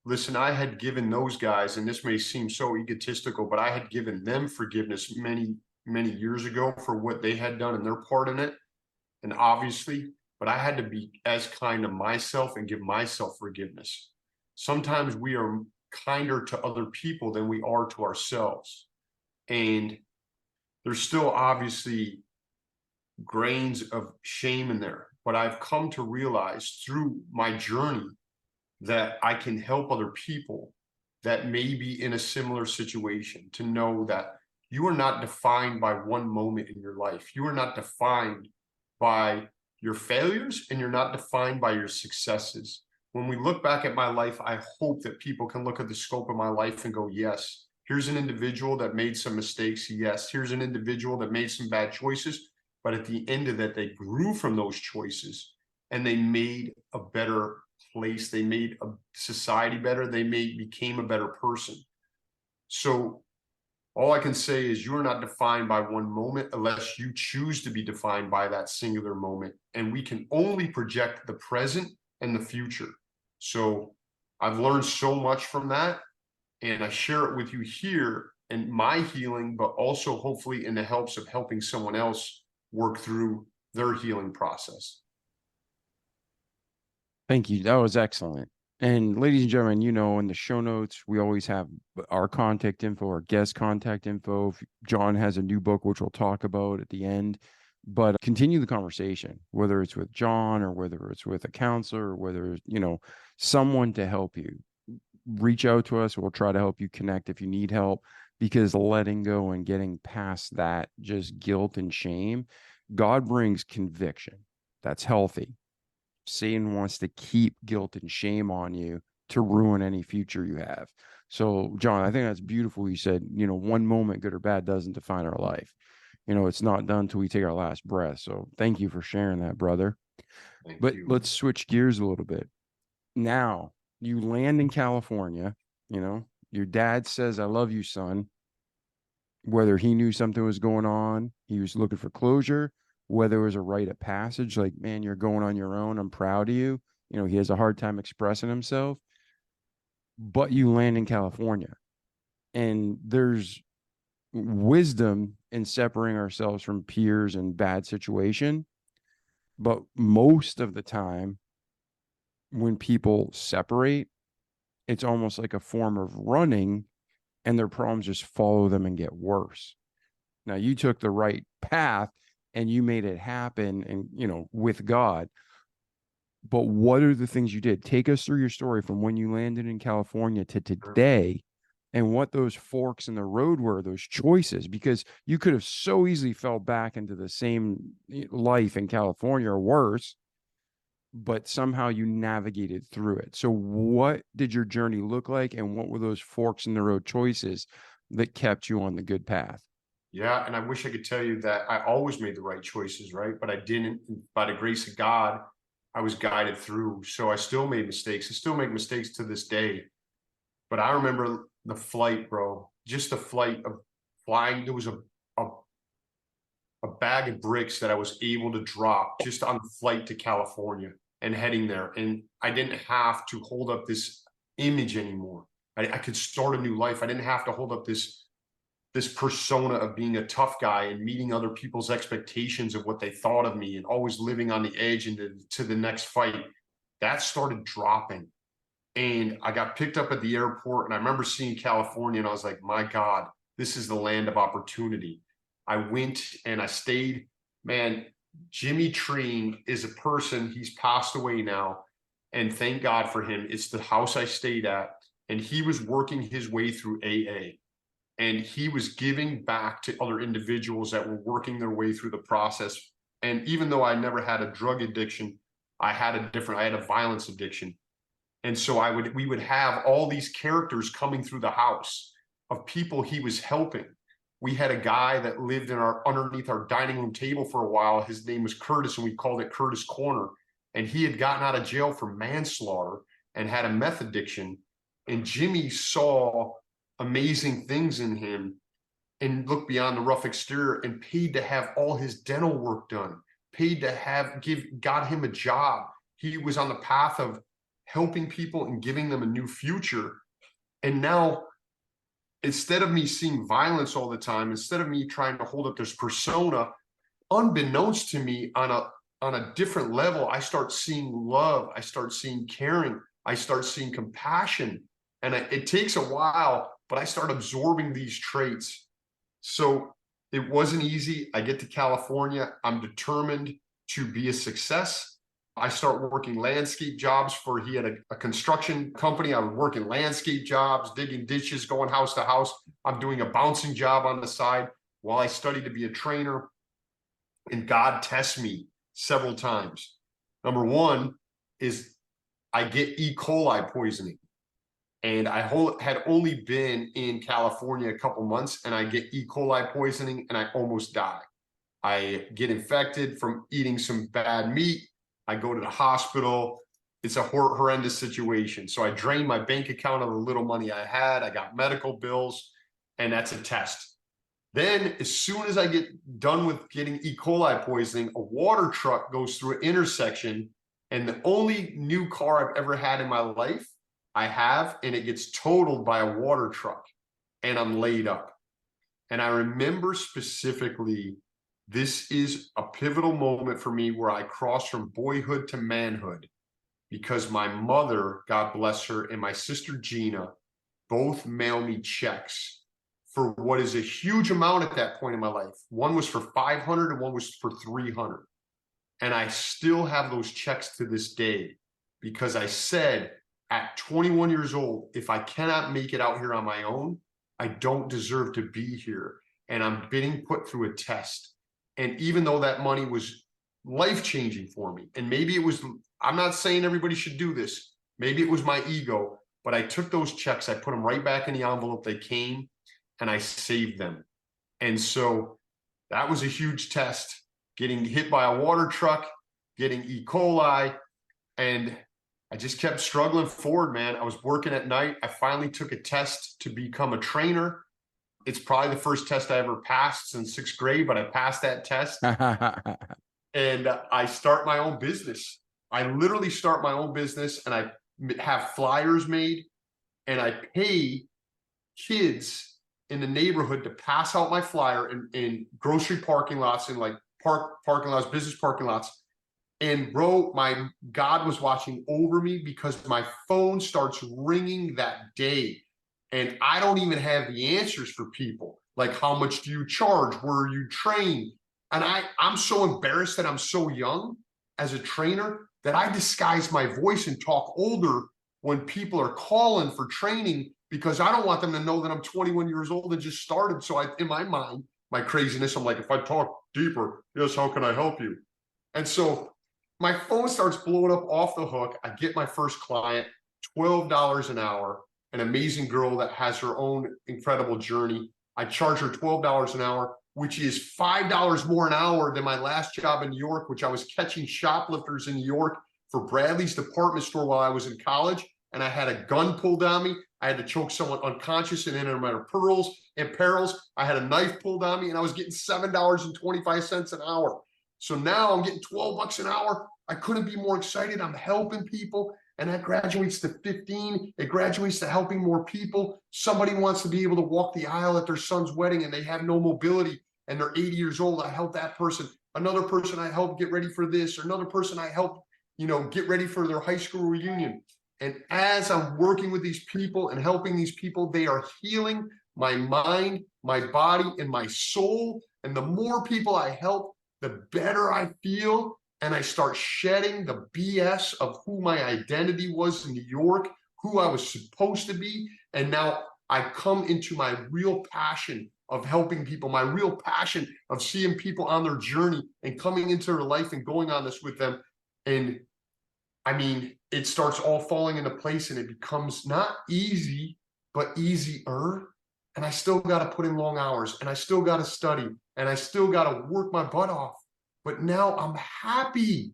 listen, I had given those guys, and this may seem so egotistical, but I had given them forgiveness many, many years ago for what they had done and their part in it. And obviously, but I had to be as kind to myself and give myself forgiveness. Sometimes we are kinder to other people than we are to ourselves. And there's still obviously grains of shame in there. But I've come to realize through my journey that I can help other people that may be in a similar situation, to know that you are not defined by one moment in your life. You are not defined by your failures, and you're not defined by your successes. When we look back at my life, I hope that people can look at the scope of my life and go, yes, here's an individual that made some mistakes. Yes, here's an individual that made some bad choices. But at the end of that, they grew from those choices, and they made a better place. They made a society better. They became a better person. So all I can say is you are not defined by one moment unless you choose to be defined by that singular moment. And we can only project the present and the future. So I've learned so much from that. and I share it with you here and my healing, but also hopefully in the helps of helping someone else work through their healing process. Thank you. That was excellent. And ladies and gentlemen, in the show notes, we always have our contact info, our guest contact info. If John has a new book, which we'll talk about at the end, but continue the conversation, whether it's with John or whether it's with a counselor or whether, someone to help you. Reach out to us. We'll try to help you connect if you need help, because letting go and getting past that just guilt and shame, God brings conviction. That's healthy. Satan wants to keep guilt and shame on you to ruin any future you have. So, John, I think that's beautiful. You said, one moment, good or bad, doesn't define our life. It's not done till we take our last breath. So thank you for sharing that, brother. But let's switch gears a little bit. Now, you land in California, your dad says, I love you, son. Whether he knew something was going on, he was looking for closure, whether it was a rite of passage, like, man, you're going on your own, I'm proud of you. He has a hard time expressing himself, but you land in California, and there's wisdom in separating ourselves from peers and bad situation. But most of the time when people separate, it's almost like a form of running, and their problems just follow them and get worse. Now, you took the right path and you made it happen, and, with God. But what are the things you did? Take us through your story from when you landed in California to today, and what those forks in the road were, those choices, because you could have so easily fell back into the same life in California or worse, but somehow you navigated through it. So what did your journey look like, and what were those forks in the road choices that kept you on the good path? Yeah, and I wish I could tell you that I always made the right choices, right? But I didn't. By the grace of God, I was guided through. So I still made mistakes. I still make mistakes to this day. But I remember the flight, bro. Just the flight of flying. There was a bag of bricks that I was able to drop just on the flight to California and heading there. And I didn't have to hold up this image anymore. I could start a new life. I didn't have to hold up this persona of being a tough guy and meeting other people's expectations of what they thought of me and always living on the edge into to the next fight. That started dropping. And I got picked up at the airport, and I remember seeing California, and I was like, my God, this is the land of opportunity. I went and I stayed. Man, Jimmy Treen is a person, he's passed away now, and thank God for him. It's the house I stayed at, and he was working his way through AA. And he was giving back to other individuals that were working their way through the process. And even though I never had a drug addiction, I had a violence addiction. And so we would have all these characters coming through the house of people he was helping. We had a guy that lived underneath our dining room table for a while. His name was Curtis, and we called it Curtis Corner. And he had gotten out of jail for manslaughter and had a meth addiction. And Jimmy saw amazing things in him and looked beyond the rough exterior and paid to have all his dental work done, paid to got him a job. He was on the path of helping people and giving them a new future. And now, instead of me seeing violence all the time, instead of me trying to hold up this persona, unbeknownst to me on a different level, I start seeing love. I start seeing caring. I start seeing compassion. And it takes a while, but I start absorbing these traits. So it wasn't easy. I get to California. I'm determined to be a success. I start working landscape jobs he had a construction company. I was working landscape jobs, digging ditches, going house to house. I'm doing a bouncing job on the side while I study to be a trainer. And God tests me several times. Number one is I get E. coli poisoning. And I had only been in California a couple months, and I get E. coli poisoning, and I almost die. I get infected from eating some bad meat. I go to the hospital. It's a horrendous situation. So I drain my bank account of the little money I had. I got medical bills, and that's a test. Then as soon as I get done with getting E. coli poisoning, a water truck goes through an intersection, and the only new car I've ever had in my life I have, and it gets totaled by a water truck, and I'm laid up. And I remember specifically, this is a pivotal moment for me where I crossed from boyhood to manhood, because my mother, God bless her, and my sister Gina both mail me checks for what is a huge amount at that point in my life. One was for 500 and one was for 300. And I still have those checks to this day, because I said at 21 years old, if I cannot make it out here on my own, I don't deserve to be here. And I'm being put through a test. And even though that money was life-changing for me, and maybe it was, I'm not saying everybody should do this, maybe it was my ego, but I took those checks, I put them right back in the envelope they came, and I saved them. And so that was a huge test, getting hit by a water truck, getting E. coli, and I just kept struggling forward, man. I was working at night. I finally took a test to become a trainer. It's probably the first test I ever passed since 6th grade, but I passed that test. And I start my own business. I literally start my own business, and I have flyers made, and I pay kids in the neighborhood to pass out my flyer in grocery parking lots, and like parking lots, business parking lots. And bro, my God was watching over me, because my phone starts ringing that day. And I don't even have the answers for people. Like, how much do you charge? Where are you trained? And I'm so embarrassed that I'm so young as a trainer that I disguise my voice and talk older when people are calling for training, because I don't want them to know that I'm 21 years old and just started. So in my mind, my craziness, I'm like, if I talk deeper, yes, how can I help you? And so my phone starts blowing up off the hook. I get my first client, $12 an hour, an amazing girl that has her own incredible journey. I charge her $12 an hour, which is $5 more an hour than my last job in New York, which I was catching shoplifters in New York for Bradley's department store while I was in college. And I had a gun pulled on me. I had to choke someone unconscious and enter my pearls and perils. I had a knife pulled on me, and I was getting $7.25 an hour. So now I'm getting 12 bucks an hour. I couldn't be more excited. I'm helping people, and that graduates to 15. It graduates to helping more people. Somebody wants to be able to walk the aisle at their son's wedding, and they have no mobility, and they're 80 years old. I help that person. Another person I help get ready for this, or another person I help, get ready for their high school reunion. And as I'm working with these people and helping these people, they are healing my mind, my body, and my soul. And the more people I help, the better I feel. And I start shedding the BS of who my identity was in New York, who I was supposed to be. And now I come into my real passion of helping people, my real passion of seeing people on their journey and coming into their life and going on this with them. And I mean, it starts all falling into place, and it becomes not easy, but easier. And I still got to put in long hours, and I still got to study, and I still got to work my butt off. But now I'm happy.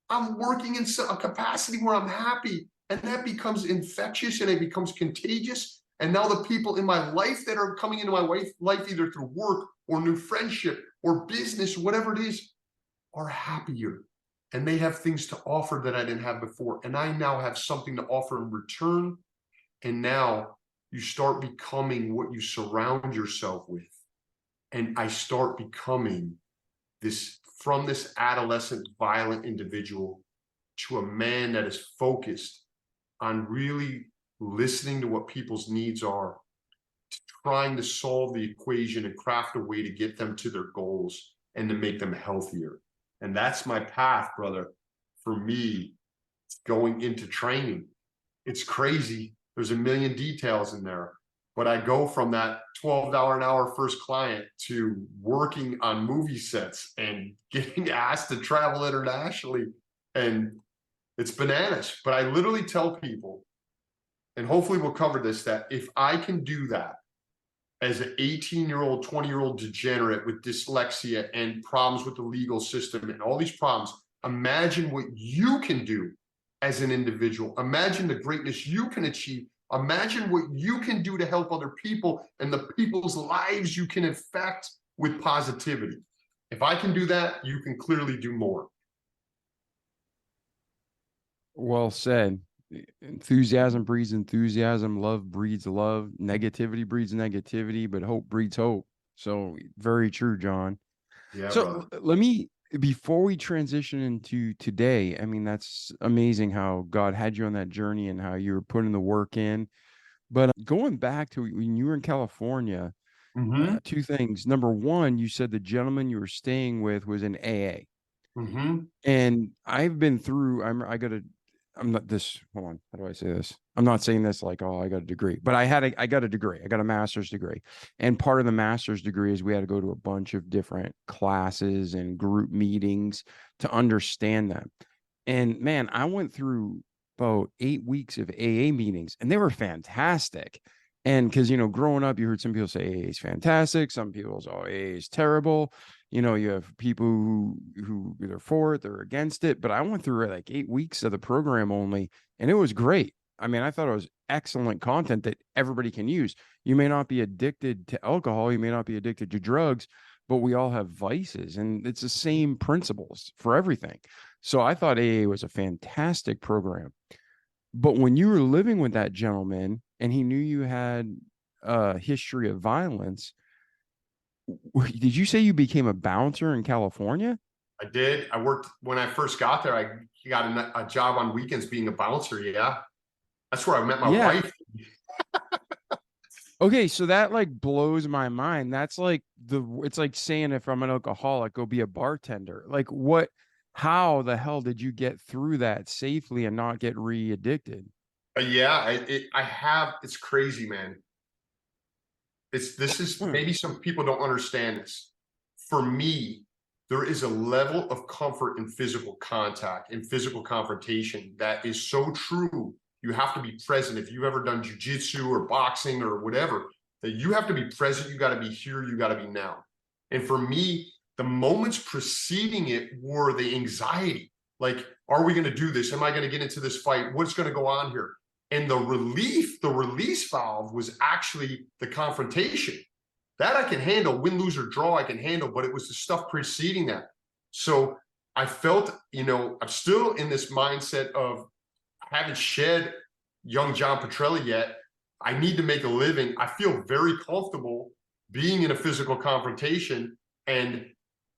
I'm working in a capacity where I'm happy, and that becomes infectious, and it becomes contagious. And now the people in my life that are coming into my life, either through work or new friendship or business, whatever it is, are happier. And they have things to offer that I didn't have before. And I now have something to offer in return. And now you start becoming what you surround yourself with. And I start becoming from this adolescent, violent individual to a man that is focused on really listening to what people's needs are, trying to solve the equation and craft a way to get them to their goals and to make them healthier. And that's my path, brother. For me, going into training, it's crazy. There's a million details in there, but I go from that $12 an hour first client to working on movie sets and getting asked to travel internationally. And it's bananas. But I literally tell people, and hopefully we'll cover this, that if I can do that as an 18-year-old, 20-year-old degenerate with dyslexia and problems with the legal system and all these problems, imagine what you can do as an individual. Imagine the greatness you can achieve. Imagine what you can do to help other people and the people's lives you can affect with positivity. If I can do that, you can clearly do more. Well said. enthusiasm breeds enthusiasm, love breeds love, negativity breeds negativity, but hope breeds hope. So very true, John. Yeah, So brother. let me, before we transition into today, I mean, that's amazing how God had you on that journey and how you were putting the work in. But going back to when you were in California, Mm-hmm. two things. Number one, you said the gentleman you were staying with was in AA. Mm-hmm. And I've been through, I'm not this, hold on, how do I say this? I'm not saying this like, oh, I got a degree, but I got a degree. I got a master's degree. And part of the master's degree is we had to go to a bunch of different classes and group meetings to understand them. And man, I went through about 8 weeks of AA meetings and they were fantastic. And because, growing up, you heard some people say AA is fantastic. Some people say, oh, AA is terrible. You have people who either for it or against it. But I went through like 8 weeks of the program only, and it was great. I mean, I thought it was excellent content that everybody can use. You may not be addicted to alcohol, you may not be addicted to drugs, but we all have vices, and it's the same principles for everything. So I thought AA was a fantastic program. But when you were living with that gentleman and he knew you had a history of violence, did you say you became a bouncer in California? I did. I worked when I first got there. I got a job on weekends being a bouncer. Yeah, that's where I met my Yeah. wife. Okay, so that like blows my mind. That's like it's like saying if I'm an alcoholic, go be a bartender. Like how the hell did you get through that safely and not get re-addicted? Yeah, I have. It's crazy, man. This is Hmm. maybe some people don't understand this. For me, there is a level of comfort in physical contact, in physical confrontation that is so true. You have to be present. If you've ever done jujitsu or boxing or whatever, that you have to be present. You got to be here. You got to be now. And for me, the moments preceding it were the anxiety. Like, are we going to do this? Am I going to get into this fight? What's going to go on here? And the release valve was actually the confrontation. That I can handle, win, lose, or draw, I can handle, but it was the stuff preceding that. So I felt, I'm still in this mindset of I haven't shed young John Petrelli yet. I need to make a living. I feel very comfortable being in a physical confrontation. And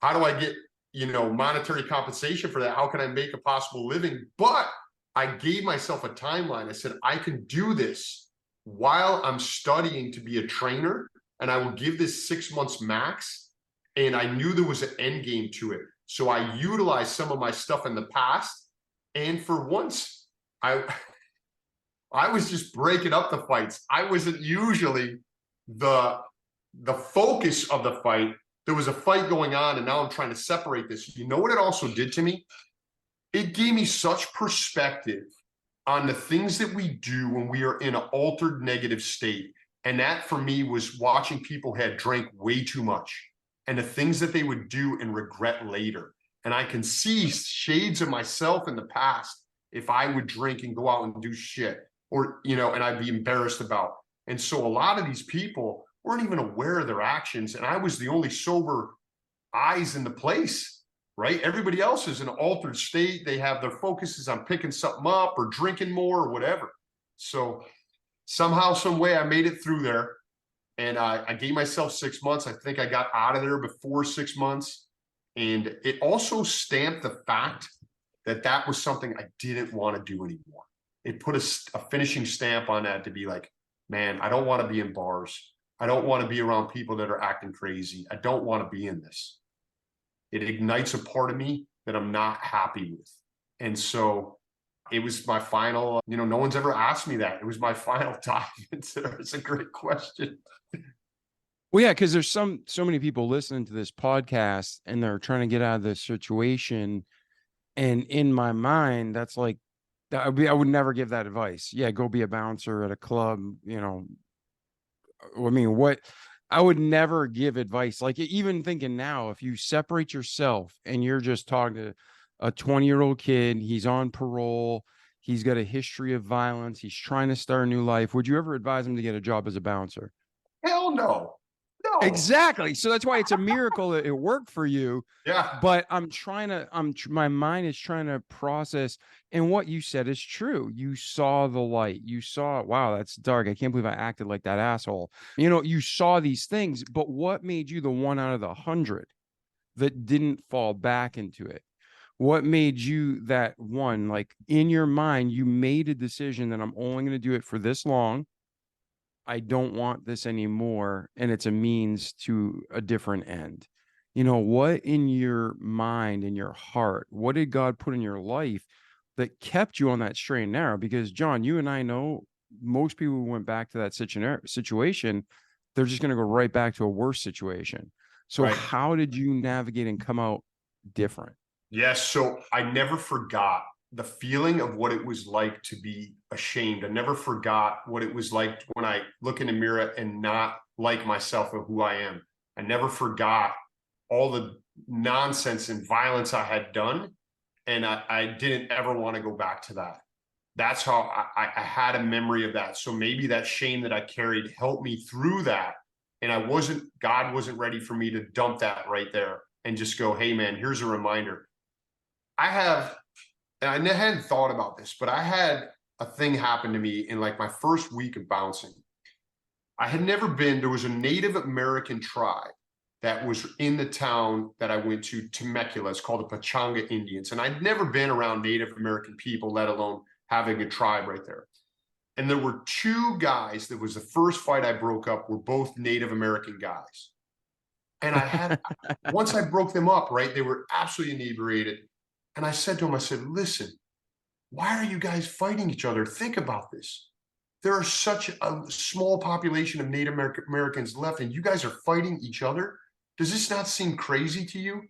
how do I get, monetary compensation for that? How can I make a possible living? But I gave myself a timeline. I said, I can do this while I'm studying to be a trainer, and I will give this 6 months max. And I knew there was an end game to it. So I utilized some of my stuff in the past. And for once, I was just breaking up the fights. I wasn't usually the focus of the fight. There was a fight going on, and now I'm trying to separate this. You know what it also did to me? It gave me such perspective on the things that we do when we are in an altered negative state. And that for me was watching people had drank way too much and the things that they would do and regret later. And I can see shades of myself in the past if I would drink and go out and do shit or, and I'd be embarrassed about. And so a lot of these people weren't even aware of their actions. And I was the only sober eyes in the place. Right? Everybody else is in an altered state. They have their focuses on picking something up or drinking more or whatever. So somehow, some way I made it through there. And I gave myself 6 months. I think I got out of there before 6 months. And it also stamped the fact that that was something I didn't want to do anymore. It put a finishing stamp on that to be like, man, I don't want to be in bars. I don't want to be around people that are acting crazy. I don't want to be in this. It ignites a part of me that I'm not happy with. And so it was my final, no one's ever asked me that. It was my final time. It's a great question. Well, yeah, because there's so many people listening to this podcast and they're trying to get out of this situation. And in my mind, that's like, I would never give that advice. Yeah, go be a bouncer at a club, I mean, I would never give advice. Like even thinking now, if you separate yourself and you're just talking to a 20-year-old kid, he's on parole, he's got a history of violence, he's trying to start a new life, would you ever advise him to get a job as a bouncer? Hell no. Exactly. So that's why it's a miracle that it worked for you. Yeah. But my mind is trying to process. And what you said is true. You saw the light. You saw, wow, that's dark. I can't believe I acted like that asshole. You saw these things, but what made you the one out of the 100 that didn't fall back into it? What made you that one? Like in your mind, you made a decision that I'm only going to do it for this long. I don't want this anymore. And it's a means to a different end. What in your mind, in your heart, what did God put in your life that kept you on that straight and narrow? Because John, you and I know most people who went back to that situation, they're just going to go right back to a worse situation. So Right. How did you navigate and come out different? Yes. So I never forgot the feeling of what it was like to be ashamed. I never forgot what it was like when I look in the mirror and not like myself or who I am. I never forgot all the nonsense and violence I had done. And I didn't ever want to go back to that. That's how I had a memory of that. So maybe that shame that I carried helped me through that. And God wasn't ready for me to dump that right there and just go, hey man, here's a reminder. I hadn't thought about this, but I had a thing happen to me in like my first week of bouncing. There was a Native American tribe that was in the town that I went to, Temecula. It's called the Pachanga Indians. And I'd never been around Native American people, let alone having a tribe right there. And there were two guys that was the first fight I broke up were both Native American guys. And once I broke them up, right, they were absolutely inebriated. And I said to him, listen, why are you guys fighting each other? Think about this. There are such a small population of Native Americans left, and you guys are fighting each other. Does this not seem crazy to you?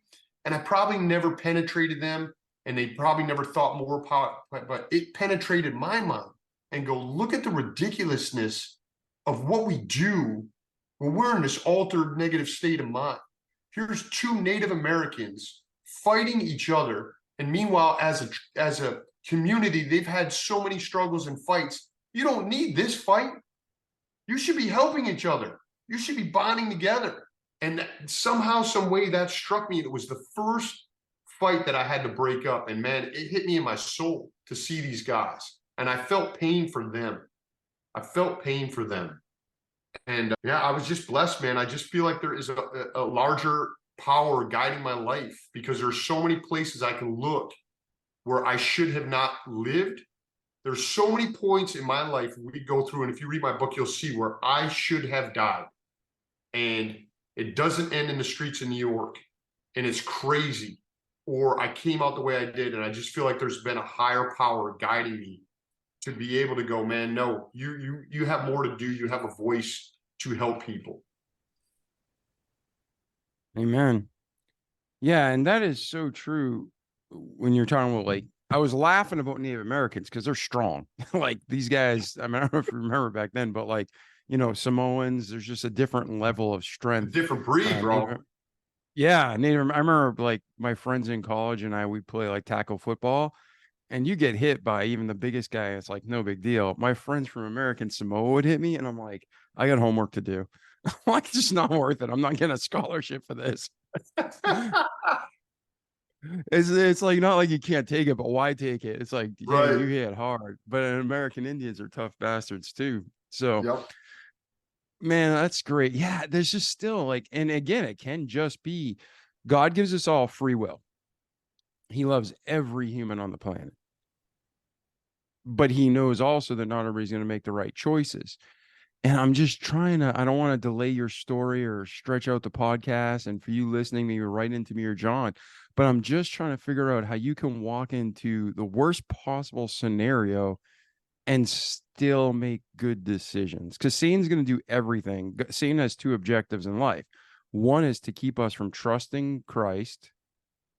And I probably never penetrated them, and they probably never thought more about it, but it penetrated my mind and go, look at the ridiculousness of what we do when we're in this altered negative state of mind. Here's two Native Americans fighting each other. And meanwhile, as a community, they've had so many struggles and fights. You don't need this fight. You should be helping each other. You should be bonding together. And somehow, some way that struck me. It was the first fight that I had to break up. And man, it hit me in my soul to see these guys. And I felt pain for them. And I was just blessed, man. I just feel like there is a larger power guiding my life because there's so many places I can look where I should have not lived. There's so many points in my life we go through, and if you read my book, you'll see where I should have died. And it doesn't end in the streets of New York, and it's crazy. Or I came out the way I did, and I just feel like there's been a higher power guiding me to be able to go, man, no, you have more to do. You have a voice to help people. Amen. Yeah, and that is so true when you're talking about, like, I was laughing about Native Americans because they're strong. Like these guys, I mean, I don't know if you remember back then, but like, Samoans, there's just a different level of strength. A different breed, bro. Yeah, Native. I remember like my friends in college and we'd play like tackle football, and you get hit by even the biggest guy. It's like no big deal. My friends from American Samoa would hit me, and I'm like, I got homework to do. I'm like, it's just not worth it. I'm not getting a scholarship for this. It's like not like you can't take it, but why take it? It's like, yeah, you hit hard. But American Indians are tough bastards too. So, yep. Man, that's great. Yeah, there's just still like, and again, it can just be God gives us all free will. He loves every human on the planet. But he knows also that not everybody's going to make the right choices. And I'm just trying to, I don't want to delay your story or stretch out the podcast. And for you listening, maybe right into me or John, but I'm just trying to figure out how you can walk into the worst possible scenario and still make good decisions. Because Satan's going to do everything. Satan has two objectives in life. One is to keep us from trusting Christ.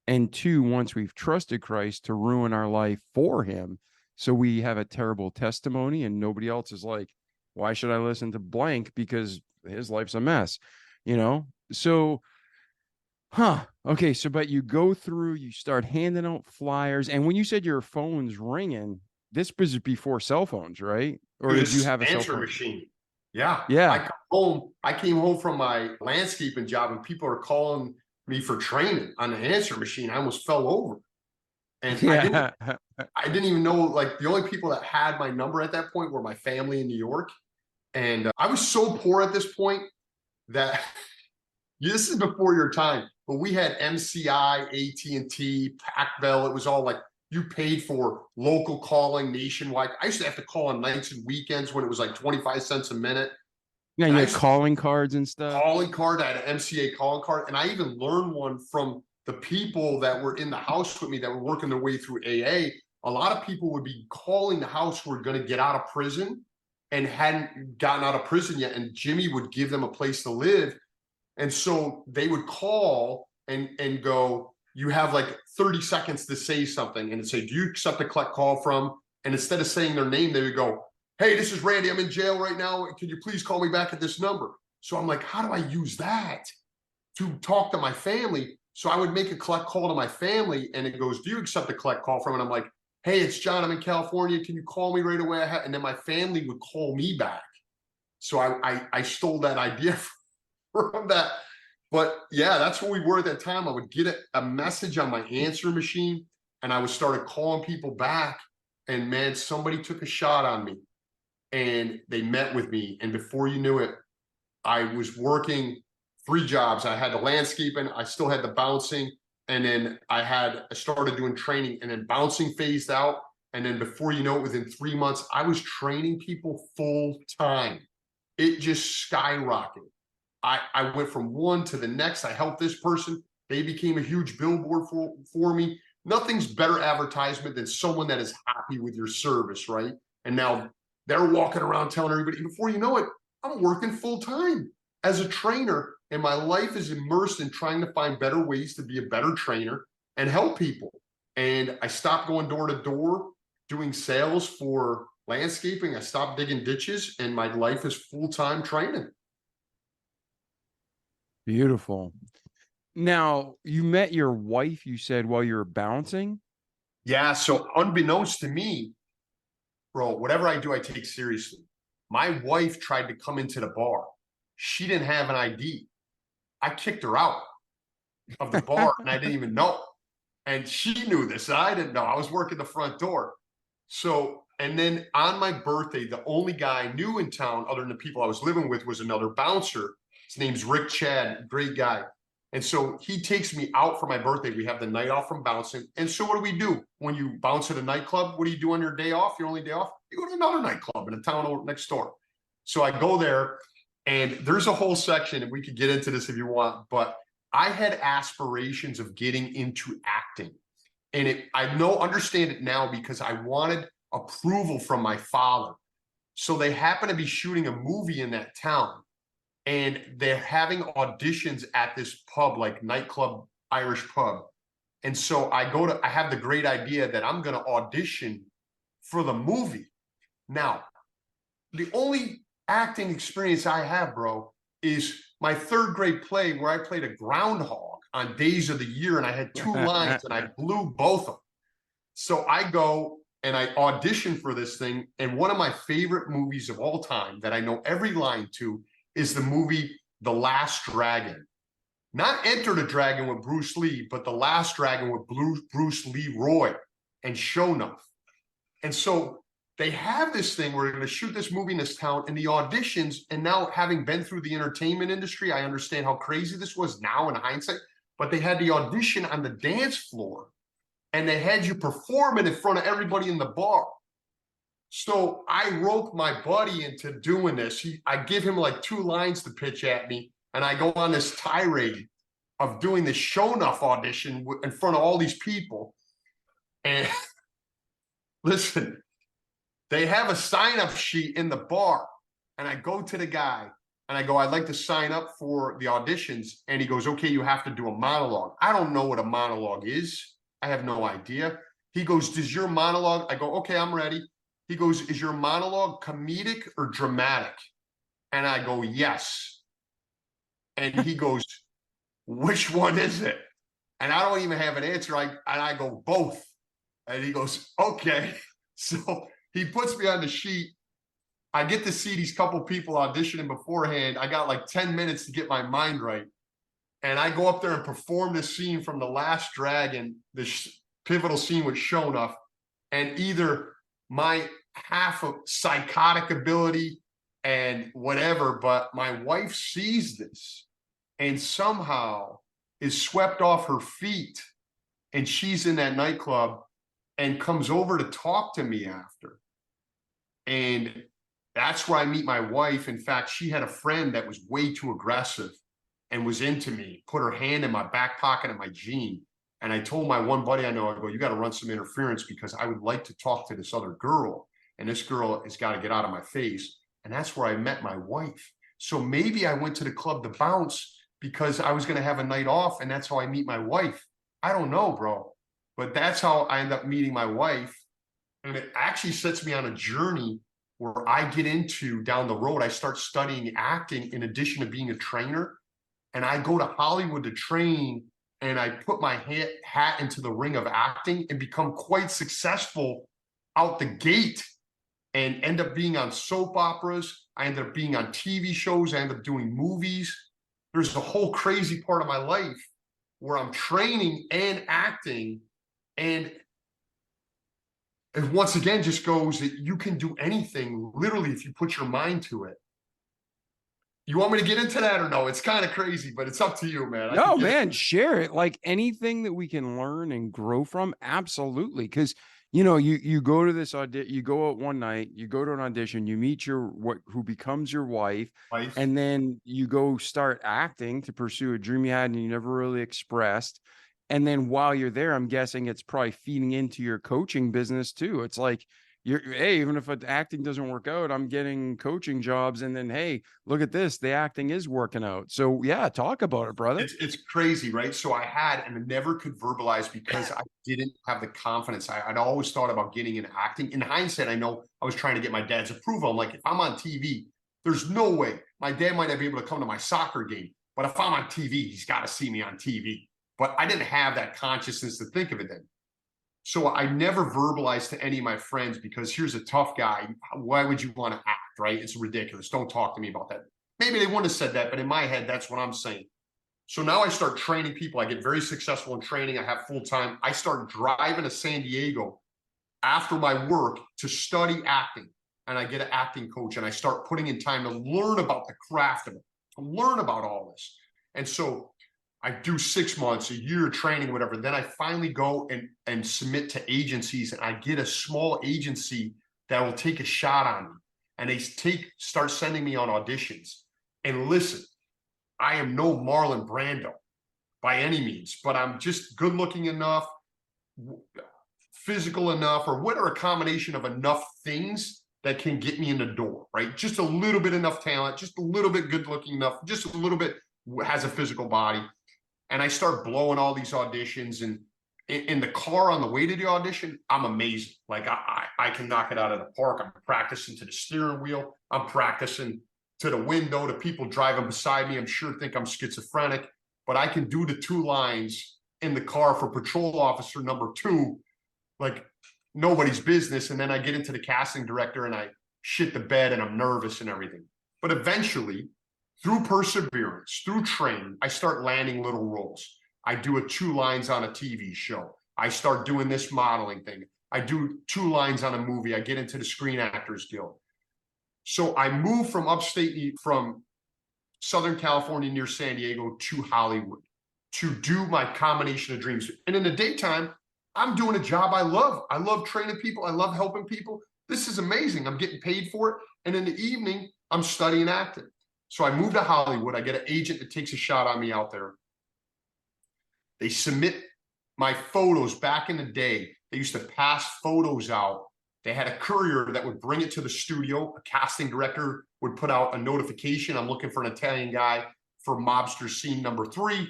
And two, once we've trusted Christ, to ruin our life for him. So we have a terrible testimony and nobody else is like, why should I listen to blank? Because his life's a mess, So, okay. So, but you go through, you start handing out flyers. And when you said your phone's ringing, this was before cell phones, right? Or did you have a cell phone machine? Yeah. Yeah. I came home from my landscaping job and people are calling me for training on the answer machine. I almost fell over. And I didn't even know, like, the only people that had my number at that point were my family in New York. And I was so poor at this point that this is before your time, but we had MCI, AT&T, Pac-Bell. It was all like you paid for local calling nationwide. I used to have to call on nights and weekends when it was like 25 cents a minute. Yeah, you had calling cards and stuff. Calling card, I had an MCA calling card, and I even learned one from the people that were in the house with me that were working their way through AA. A lot of people would be calling the house who were going to get out of prison and hadn't gotten out of prison yet, and Jimmy would give them a place to live. And so they would call and go, you have like 30 seconds to say something, and say, do you accept a collect call from? And instead of saying their name, they would go, hey, this is Randy, I'm in jail right now. Can you please call me back at this number? So I'm like, how do I use that to talk to my family? So I would make a collect call to my family, and it goes, do you accept a collect call from? And I'm like, hey, it's John, I'm in California. Can you call me right away? And then my family would call me back. So I stole that idea from that. But yeah, that's where we were at that time. I would get a message on my answer machine, and I would start calling people back. And man, somebody took a shot on me, and they met with me. And before you knew it, I was working 3 jobs. I had the landscaping, I still had the bouncing, and then I started doing training, and then bouncing phased out. And then before you know it, within 3 months, I was training people full time. It just skyrocketed. I went from one to the next. I helped this person. They became a huge billboard for me. Nothing's better advertisement than someone that is happy with your service, right? And now they're walking around telling everybody, before you know it, I'm working full time as a trainer. And my life is immersed in trying to find better ways to be a better trainer and help people. And I stopped going door to door doing sales for landscaping. I stopped digging ditches, and my life is full-time training. Beautiful. Now, you met your wife, you said, while you were bouncing? Yeah. So unbeknownst to me, bro, whatever I do, I take seriously. My wife tried to come into the bar. She didn't have an ID. I kicked her out of the bar, and I didn't even know. And she knew this, and I didn't know. I was working the front door. So, and then on my birthday, the only guy I knew in town, other than the people I was living with, was another bouncer. His name's Rick Chad, great guy. And so he takes me out for my birthday. We have the night off from bouncing. And so what do? When you bounce at a nightclub, what do you do on your day off, your only day off? You go to another nightclub in a town next door. So I go there, and there's a whole section, and we could get into this if you want, but I had aspirations of getting into acting. And I understand it now because I wanted approval from my father. So they happen to be shooting a movie in that town, and they're having auditions at this pub, like nightclub, Irish pub. And so I have the great idea that I'm going to audition for the movie. Now, the only acting experience I have, bro, is my 3rd grade play where I played a groundhog on Days of the Year, and I had 2 lines, and I blew both of them. So I go and I audition for this thing, and one of my favorite movies of all time that I know every line to is the movie The Last Dragon. Not Enter the Dragon with Bruce Lee, but The Last Dragon with Bruce Leroy and Shonuff. And so they have this thing where they're going to shoot this movie in this town, and the auditions, and now having been through the entertainment industry, I understand how crazy this was now in hindsight, but they had the audition on the dance floor, and they had you perform it in front of everybody in the bar. So I rope my buddy into doing this. I give him like 2 lines to pitch at me, and I go on this tirade of doing this Shonuff audition in front of all these people. And listen, they have a sign-up sheet in the bar, and I go to the guy, and I go, I'd like to sign up for the auditions. And he goes, okay, you have to do a monologue. I don't know what a monologue is. I have no idea. He goes, does your monologue? I go, okay, I'm ready. He goes, is your monologue comedic or dramatic? And I go, yes. And he goes, which one is it? And I don't even have an answer. I go, both. And he goes, okay. So he puts me on the sheet. I get to see these couple people auditioning beforehand. I got like 10 minutes to get my mind right. And I go up there and perform this scene from The Last Dragon, this pivotal scene with Shonuff. And either my half of psychotic ability and whatever, but my wife sees this and somehow is swept off her feet. And she's in that nightclub and comes over to talk to me after. And that's where I meet my wife. In fact, she had a friend that was way too aggressive and was into me, put her hand in my back pocket of my jean. And I told my one buddy I know, I go, you got to run some interference because I would like to talk to this other girl. And this girl has got to get out of my face. And that's where I met my wife. So maybe I went to the club to bounce because I was going to have a night off. And that's how I meet my wife. I don't know, bro. But that's how I end up meeting my wife. And it actually sets me on a journey where I get into down the road. I start studying acting in addition to being a trainer. And I go to Hollywood to train, and I put my hat into the ring of acting and become quite successful out the gate and end up being on soap operas. I end up being on TV shows. I end up doing movies. There's a whole crazy part of my life where I'm training and acting. And it once again just goes that you can do anything literally if you put your mind to it. You want me to get into that or no? It's kind of crazy, but it's up to you, man. No, man, share it. Like anything that we can learn and grow from, absolutely. Because you go to this audition, you go out one night, you go to an audition, you meet who becomes your wife, and then you go start acting to pursue a dream you had and you never really expressed. And then while you're there, I'm guessing it's probably feeding into your coaching business too. It's like, hey, even if acting doesn't work out, I'm getting coaching jobs. And then, hey, look at this, the acting is working out. So yeah, talk about it, brother. It's crazy, right? So I had, and I never could verbalize because I didn't have the confidence. I'd always thought about getting into acting. In hindsight, I know I was trying to get my dad's approval. I'm like, if I'm on TV, there's no way. My dad might not be able to come to my soccer game, but if I'm on TV, he's got to see me on TV. But I didn't have that consciousness to think of it then. So I never verbalized to any of my friends because here's a tough guy. Why would you want to act, right? It's ridiculous. Don't talk to me about that. Maybe they wouldn't have said that, but in my head, that's what I'm saying. So now I start training people. I get very successful in training. I have full time. I start driving to San Diego after my work to study acting. And I get an acting coach and I start putting in time to learn about the craft of it, to learn about all this. And so I do 6 months, a year of training, whatever. Then I finally go and submit to agencies, and I get a small agency that will take a shot on me. And they start sending me on auditions. And listen, I am no Marlon Brando by any means, but I'm just good looking enough, physical enough, or whatever, a combination of enough things that can get me in the door, right? Just a little bit enough talent, just a little bit good looking enough, just a little bit has a physical body. And I start blowing all these auditions, and in the car on the way to the audition, I'm amazing. Like I can knock it out of the park. I'm practicing to the steering wheel. I'm practicing to the window, to people driving beside me. I'm sure think I'm schizophrenic, but I can do the 2 lines in the car for patrol officer number 2, like nobody's business. And then I get into the casting director and I shit the bed and I'm nervous and everything. But eventually, through perseverance, through training, I start landing little roles. I do 2 lines on a TV show. I start doing this modeling thing. I do 2 lines on a movie. I get into the Screen Actors Guild. So I moved from Southern California near San Diego to Hollywood to do my combination of dreams. And in the daytime, I'm doing a job I love. I love training people. I love helping people. This is amazing. I'm getting paid for it. And in the evening, I'm studying acting. So I moved to Hollywood. I get an agent that takes a shot on me out there. They submit my photos. Back in the day, they used to pass photos out. They had a courier that would bring it to the studio. A casting director would put out a notification. I'm looking for an Italian guy for mobster scene number 3.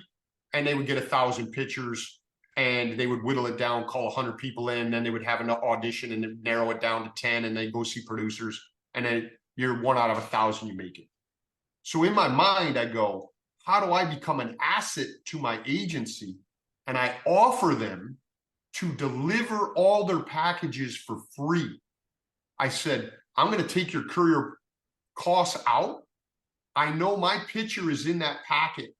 And they would get 1,000 pictures and they would whittle it down, call 100 people in. Then they would have an audition and then narrow it down to 10 and they go see producers. And then you're 1 out of 1,000, you make it. So in my mind, I go, how do I become an asset to my agency? And I offer them to deliver all their packages for free. I said, I'm going to take your courier costs out. I know my picture is in that packet.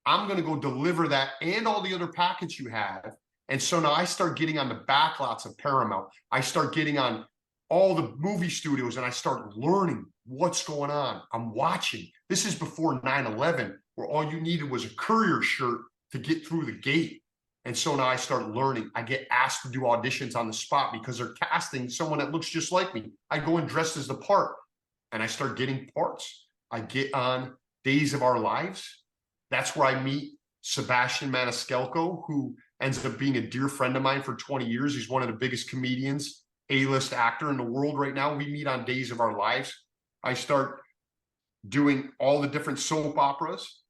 I'm going to go deliver that and all the other packets you have. And so now I start getting on the backlots of Paramount. I start getting on all the movie studios and I start learning what's going on. I'm watching. This is before 9/11, where all you needed was a courier shirt to get through the gate. And so now I start learning. I get asked to do auditions on the spot because they're casting someone that looks just like me. I go in dressed as the part and I start getting parts. I get on Days of Our Lives. That's where I meet Sebastian Maniscalco, who ends up being a dear friend of mine for 20 years. He's one of the biggest comedians, A-list actor in the world right now. We meet on Days of Our Lives. I start doing all the different soap operas,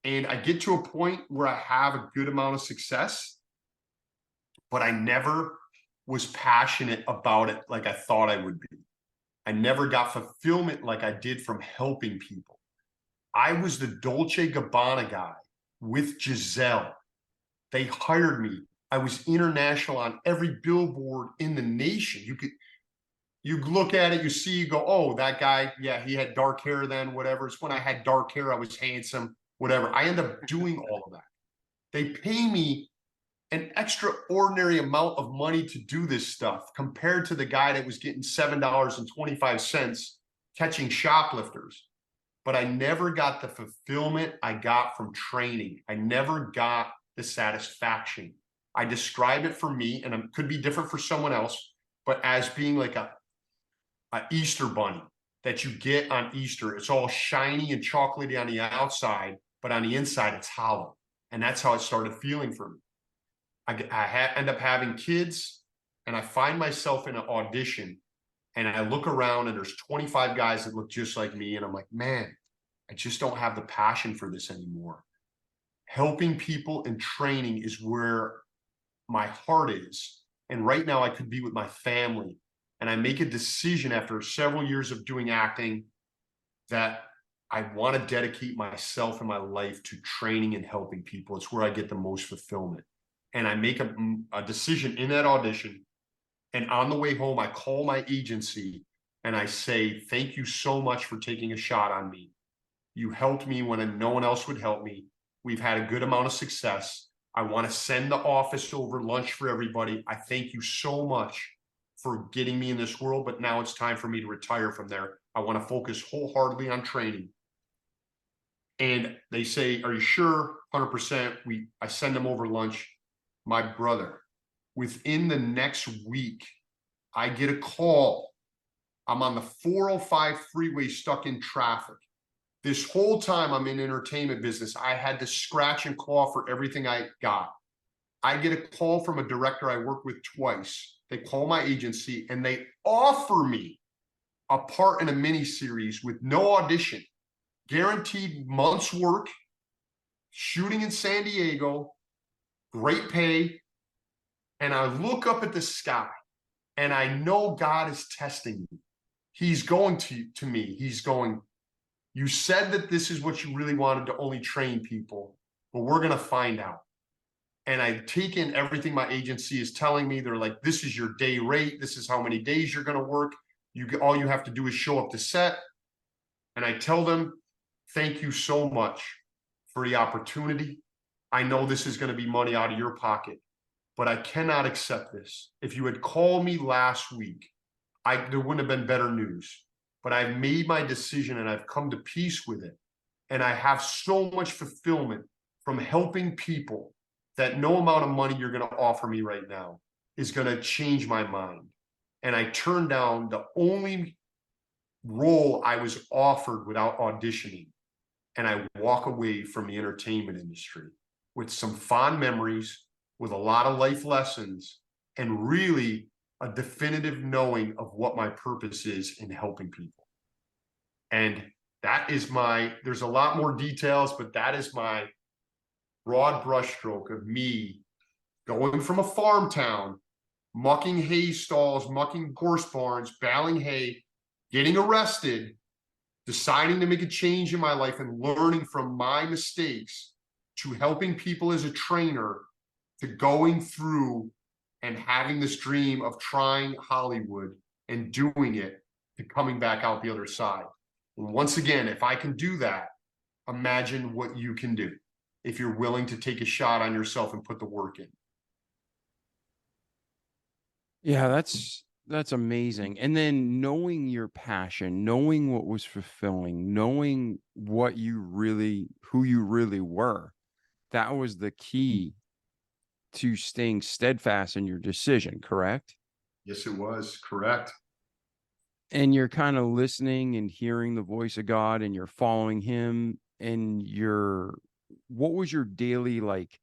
and I get to a point where I have a good amount of success, but I never was passionate about it like I thought I would be. I never got fulfillment like I did from helping people. I was the Dolce & Gabbana guy with Giselle. They hired me. I was international on every billboard in the nation. You look at it, you see, you go, oh, that guy, yeah, he had dark hair then, whatever. It's when I had dark hair, I was handsome, whatever. I end up doing all of that. They pay me an extraordinary amount of money to do this stuff compared to the guy that was getting $7.25 catching shoplifters. But I never got the fulfillment I got from training. I never got the satisfaction. I describe it for me, and it could be different for someone else, but as being like a Easter bunny that you get on Easter. It's all shiny and chocolatey on the outside, but on the inside, it's hollow. And that's how it started feeling for me. I end up having kids, and I find myself in an audition, and I look around, and there's 25 guys that look just like me, and I'm like, man, I just don't have the passion for this anymore. Helping people and training is where my heart is. And right now I could be with my family, and I make a decision after several years of doing acting that I want to dedicate myself and my life to training and helping people. It's where I get the most fulfillment. And I make a decision in that audition. And on the way home, I call my agency and I say, thank you so much for taking a shot on me. You helped me when no one else would help me. We've had a good amount of success. I want to send the office over lunch for everybody. I thank you so much for getting me in this world, but now it's time for me to retire from there. I want to focus wholeheartedly on training. And they say, are you sure? 100%. I send them over lunch. My brother, within the next week, I get a call. I'm on the 405 freeway stuck in traffic. This whole time I'm in entertainment business, I had to scratch and claw for everything I got. I get a call from a director I worked with twice. They call my agency and they offer me a part in a miniseries with no audition, guaranteed months work, shooting in San Diego, great pay. And I look up at the sky and I know God is testing me. He's going to me. He's going, you said that this is what you really wanted, to only train people, but we're going to find out. And I take in everything my agency is telling me. They're like, this is your day rate. This is how many days you're going to work. All you have to do is show up to set. And I tell them, thank you so much for the opportunity. I know this is going to be money out of your pocket, but I cannot accept this. If you had called me last week, there wouldn't have been better news. But I've made my decision and I've come to peace with it. And I have so much fulfillment from helping people that no amount of money you're going to offer me right now is going to change my mind. And I turned down the only role I was offered without auditioning. And I walk away from the entertainment industry with some fond memories, with a lot of life lessons, and really a definitive knowing of what my purpose is in helping people. And that is there's a lot more details, but that is my broad brushstroke of me going from a farm town, mucking hay stalls, mucking horse barns, baling hay, getting arrested, deciding to make a change in my life and learning from my mistakes, to helping people as a trainer, to going through and having this dream of trying Hollywood and doing it to coming back out the other side. And once again, if I can do that, imagine what you can do if you're willing to take a shot on yourself and put the work in. Yeah, that's amazing. And then knowing your passion, knowing what was fulfilling, knowing who you really were, that was the key to staying steadfast in your decision, correct? Yes, it was. Correct. And you're kind of listening and hearing the voice of God and you're following him, and what was your daily like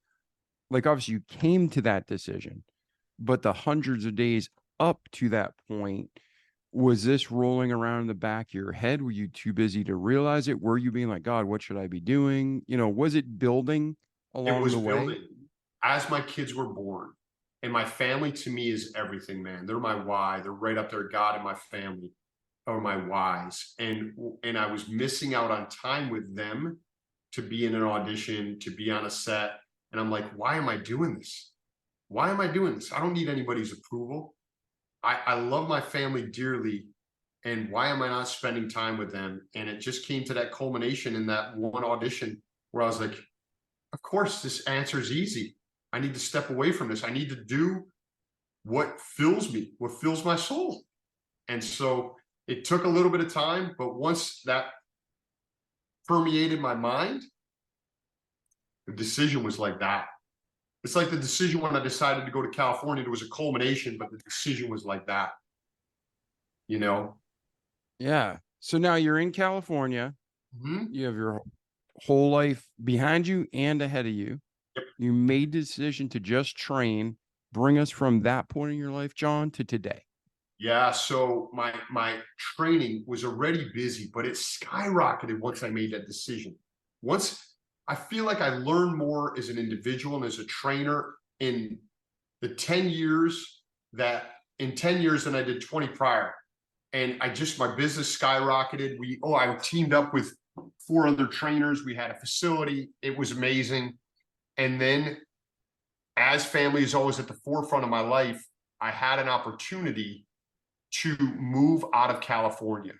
obviously you came to that decision, but the hundreds of days up to that point, was this rolling around in the back of your head? Were you too busy to realize it? Were you being like, God, what should I be doing? Was it building It along was the way? building as my kids were born. And my family to me is everything, man. They're my why. They're right up there. God and my family are my whys. And I was missing out on time with them to be in an audition, to be on a set. And I'm like, why am I doing this? Why am I doing this? I don't need anybody's approval. I love my family dearly. And why am I not spending time with them? And it just came to that culmination in that one audition where I was like, of course, this answer is easy. I need to step away from this. I need to do what fills me, what fills my soul. And so it took a little bit of time, but once that permeated my mind, the decision was like that. It's like the decision when I decided to go to California, there was a culmination, but the decision was like that, you know? Yeah. So now you're in California. Mhm. You have your whole life behind you and ahead of you. Yep. You made the decision to just train. Bring us from that point in your life, John, to today. Yeah, so my training was already busy, but it skyrocketed once I made that decision. Once I feel like I learned more as an individual and as a trainer in the 10 years in 10 years than I did 20 prior. And my business skyrocketed. I teamed up with 4 other trainers. We had a facility. It was amazing. And then as family is always at the forefront of my life, I had an opportunity to move out of California.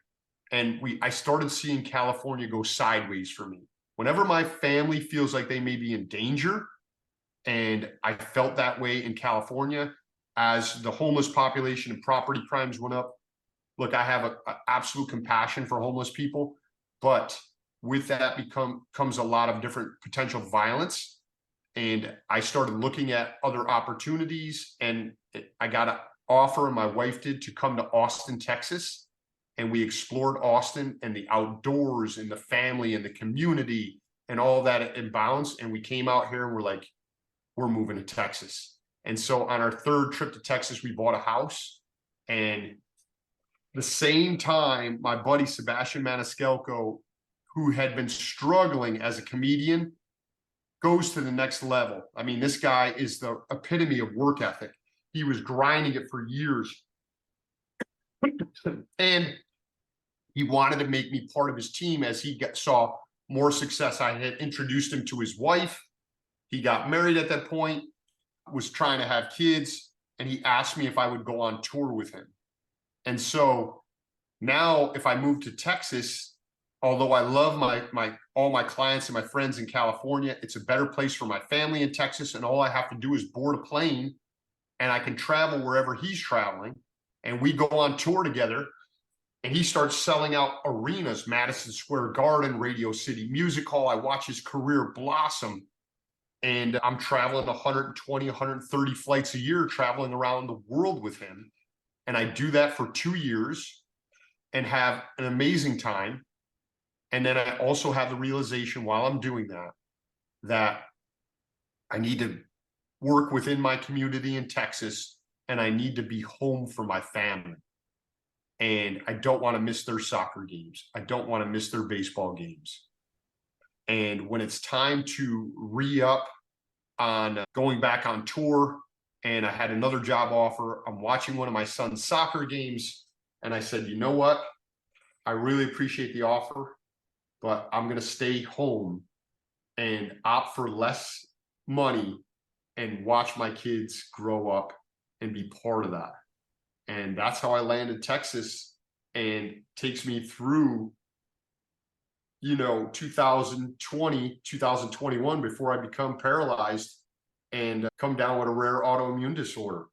And I started seeing California go sideways for me. Whenever my family feels like they may be in danger, and I felt that way in California, as the homeless population and property crimes went up. Look, I have an absolute compassion for homeless people, but with that comes a lot of different potential violence. And I started looking at other opportunities, and I got an offer, and my wife did, to come to Austin, Texas. And we explored Austin and the outdoors and the family and the community and all that in bounds. And we came out here and we're like, we're moving to Texas. And so on our 3rd trip to Texas, we bought a house. And the same time, my buddy Sebastian Maniscalco, who had been struggling as a comedian, goes to the next level. I mean, this guy is the epitome of work ethic. He was grinding it for years. And he wanted to make me part of his team as he saw more success. I had introduced him to his wife. He got married at that point, was trying to have kids, and he asked me if I would go on tour with him. And so now if I move to Texas, although I love all my clients and my friends in California, it's a better place for my family in Texas. And all I have to do is board a plane and I can travel wherever he's traveling. And we go on tour together. And he starts selling out arenas, Madison Square Garden, Radio City Music Hall. I watch his career blossom. And I'm traveling 120, 130 flights a year, traveling around the world with him. And I do that for 2 years and have an amazing time. And then I also have the realization while I'm doing that I need to work within my community in Texas, and I need to be home for my family. And I don't want to miss their soccer games. I don't want to miss their baseball games. And when it's time to re-up on going back on tour, and I had another job offer, I'm watching one of my son's soccer games, and I said, you know what? I really appreciate the offer, but I'm going to stay home and opt for less money and watch my kids grow up and be part of that. And that's how I landed Texas. and takes me through, 2020, 2021 before I become paralyzed and come down with a rare autoimmune disorder.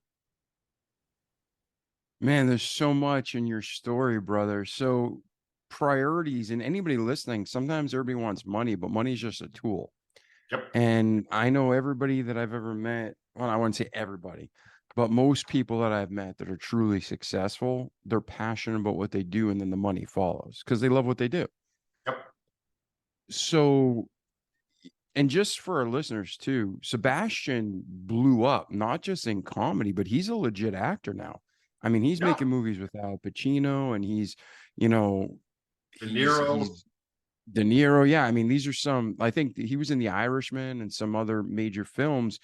Man, there's so much in your story, brother. So priorities, and anybody listening, sometimes everybody wants money, but money is just a tool. Yep. And I know everybody that I've ever met, well, I wouldn't say everybody, but most people that I've met that are truly successful, they're passionate about what they do, and then the money follows because they love what they do. Yep. So, and just for our listeners too, Sebastian blew up, not just in comedy, but he's a legit actor now. I mean, he's Yeah. making movies with Al Pacino, and he's, De Niro. he's De Niro. Yeah. I mean, these are some, I think he was in The Irishman and some other major films,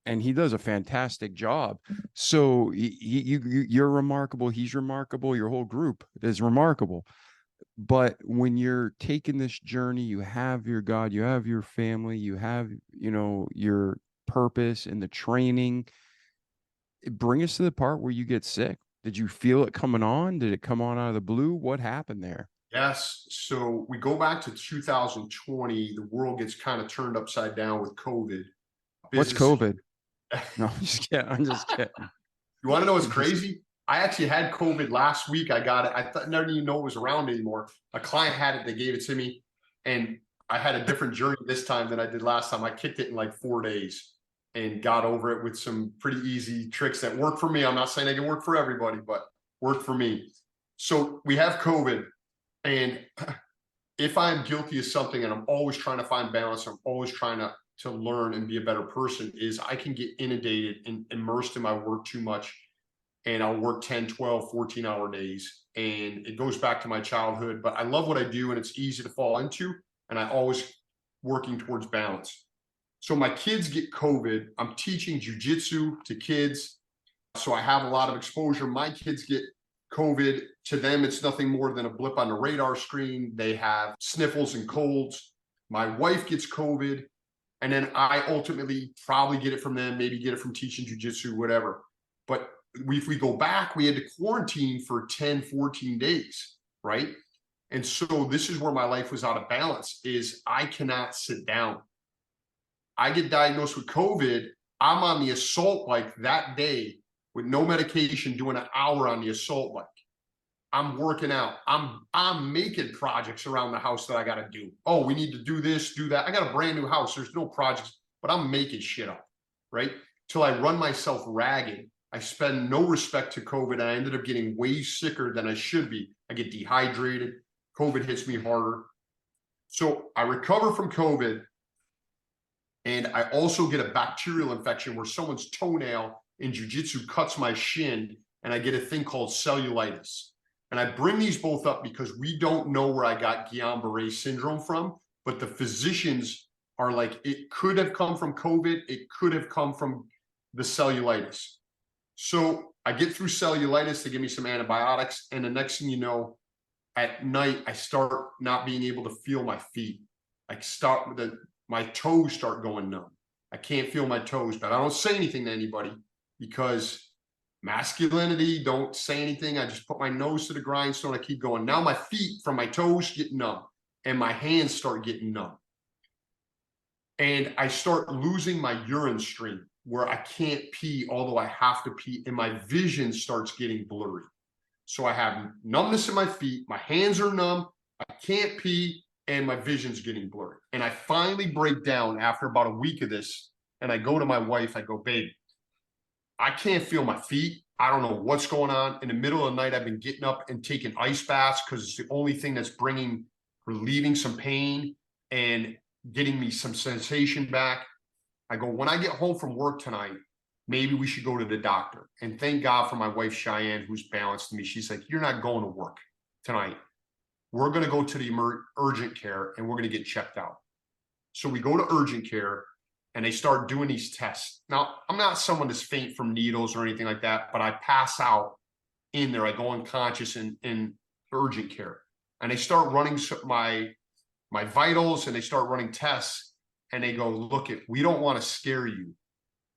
and he does a fantastic job. So you're remarkable. He's remarkable. Your whole group is remarkable. But when you're taking this journey, you have your God, you have your family, you have, your purpose and the training. Bring us to the part where you get sick. Did you feel it coming on? Did it come on out of the blue? What happened there? Yes. So we go back to 2020. The world gets kind of turned upside down with COVID. What's COVID? No, I'm just kidding. I'm just kidding. You want to know what's crazy? I actually had COVID last week. I got it. I didn't even know it was around anymore. A client had it. They gave it to me. And I had a different journey this time than I did last time. I kicked it in like 4 days and got over it with some pretty easy tricks that work for me. I'm not saying they can work for everybody, but work for me. So we have COVID. And if I'm guilty of something, and I'm always trying to find balance, I'm always trying to learn and be a better person, is I can get inundated and immersed in my work too much. And I'll work 10, 12, 14-hour days. And it goes back to my childhood, but I love what I do and it's easy to fall into. And I always working towards balance. So my kids get COVID. I'm teaching jujitsu to kids. So I have a lot of exposure. My kids get COVID. To them, it's nothing more than a blip on the radar screen. They have sniffles and colds. My wife gets COVID. And then I ultimately probably get it from them, maybe get it from teaching jujitsu, whatever. But if we go back, we had to quarantine for 10, 14 days, right? And so this is where my life was out of balance, is I cannot sit down. I get diagnosed with COVID. I'm on the assault bike that day with no medication, doing an hour on the assault bike. I'm working out. I'm making projects around the house that I got to do. Oh, we need to do this, do that. I got a brand new house. There's no projects, but I'm making shit up, right? Till I run myself ragged. I spend no respect to COVID. I ended up getting way sicker than I should be. I get dehydrated. COVID hits me harder. So I recover from COVID. And I also get a bacterial infection where someone's toenail in jiu-jitsu cuts my shin, and I get a thing called cellulitis. And I bring these both up because we don't know where I got Guillain-Barré syndrome from, but the physicians are like, it could have come from COVID. It could have come from the cellulitis. So I get through cellulitis. They give me some antibiotics. And the next thing you know, at night, I start not being able to feel my feet. My toes start going numb. I can't feel my toes, but I don't say anything to anybody because masculinity, don't say anything. I just put my nose to the grindstone. I keep going. Now my feet from my toes get numb and my hands start getting numb. And I start losing my urine stream where I can't pee, although I have to pee, and my vision starts getting blurry. So I have numbness in my feet. My hands are numb. I can't pee, and my vision's getting blurry. And I finally break down after about a week of this, and I go to my wife. I go, babe, I can't feel my feet. I don't know what's going on. In the middle of the night, I've been getting up and taking ice baths because it's the only thing that's relieving some pain and getting me some sensation back. I go, when I get home from work tonight, maybe we should go to the doctor. And thank God for my wife, Cheyenne, who's balanced me. She's like, you're not going to work tonight. We're going to go to the urgent care and we're going to get checked out. So we go to urgent care and they start doing these tests. Now, I'm not someone that's faint from needles or anything like that, but I pass out in there. I go unconscious in urgent care. And they start running my vitals and they start running tests. And they go, look, we don't want to scare you,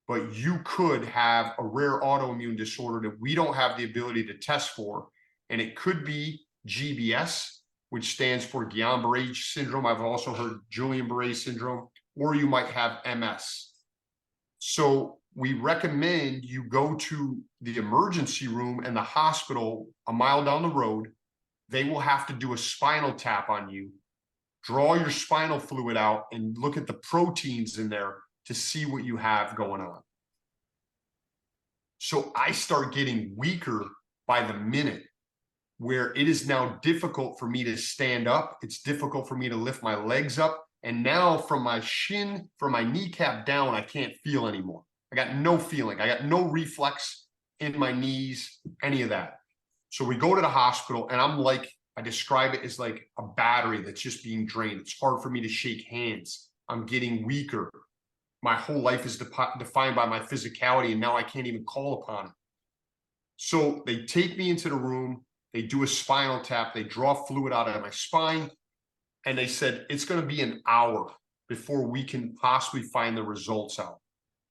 but you could have a rare autoimmune disorder that we don't have the ability to test for. And it could be GBS, which stands for Guillain-Barré syndrome. I've also heard Guillain-Barré syndrome, or you might have MS. So we recommend you go to the emergency room and the hospital a mile down the road. They will have to do a spinal tap on you, draw your spinal fluid out, and look at the proteins in there to see what you have going on. So I start getting weaker by the minute, where it is now difficult for me to stand up. It's difficult for me to lift my legs up. And now from my shin, from my kneecap down, I can't feel anymore. I got no feeling. I got no reflex in my knees, any of that. So we go to the hospital, and I'm like, I describe it as like a battery that's just being drained. It's hard for me to shake hands. I'm getting weaker. My whole life is defined by my physicality, and now I can't even call upon it. So they take me into the room. They do a spinal tap. They draw fluid out of my spine. And they said, it's going to be an hour before we can possibly find the results out.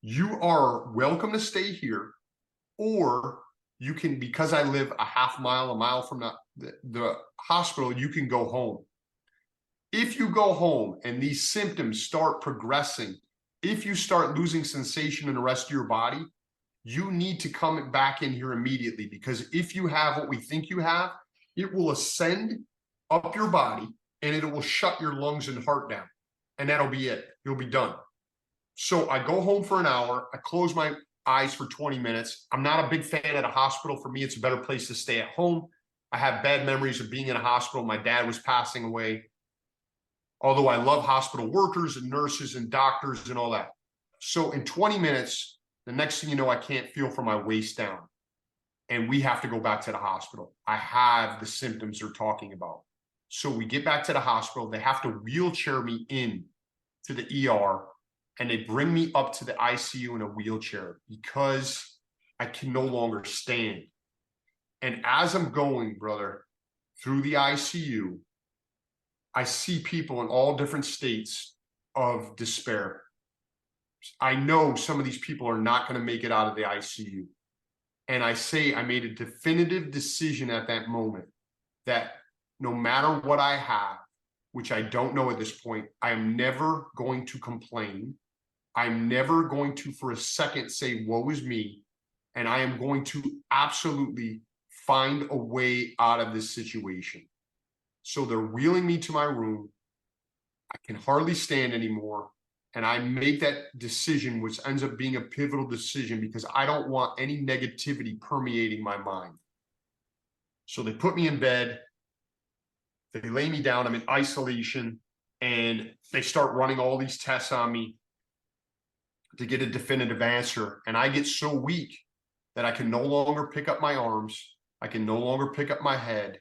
You are welcome to stay here, or you can, because I live a mile from the hospital, you can go home. If you go home and these symptoms start progressing, if you start losing sensation in the rest of your body, you need to come back in here immediately, because if you have what we think you have, it will ascend up your body and it will shut your lungs and heart down. And that'll be it. You'll be done. So I go home for an hour. I close my eyes for 20 minutes. I'm not a big fan of the hospital. For me, it's a better place to stay at home. I have bad memories of being in a hospital. My dad was passing away. Although I love hospital workers and nurses and doctors and all that. So in 20 minutes, the next thing you know, I can't feel from my waist down. And we have to go back to the hospital. I have the symptoms they're talking about. So we get back to the hospital. They have to wheelchair me in to the ER, and they bring me up to the ICU in a wheelchair because I can no longer stand. And as I'm going, brother, through the ICU, I see people in all different states of despair. I know some of these people are not going to make it out of the ICU. And I say I made a definitive decision at that moment that no matter what I have, which I don't know at this point, I am never going to complain. I'm never going to for a second say, woe is me. And I am going to absolutely find a way out of this situation. So they're wheeling me to my room. I can hardly stand anymore. And I make that decision, which ends up being a pivotal decision, because I don't want any negativity permeating my mind. So they put me in bed. They lay me down. I'm in isolation. And they start running all these tests on me to get a definitive answer. And I get so weak that I can no longer pick up my arms. I can no longer pick up my head.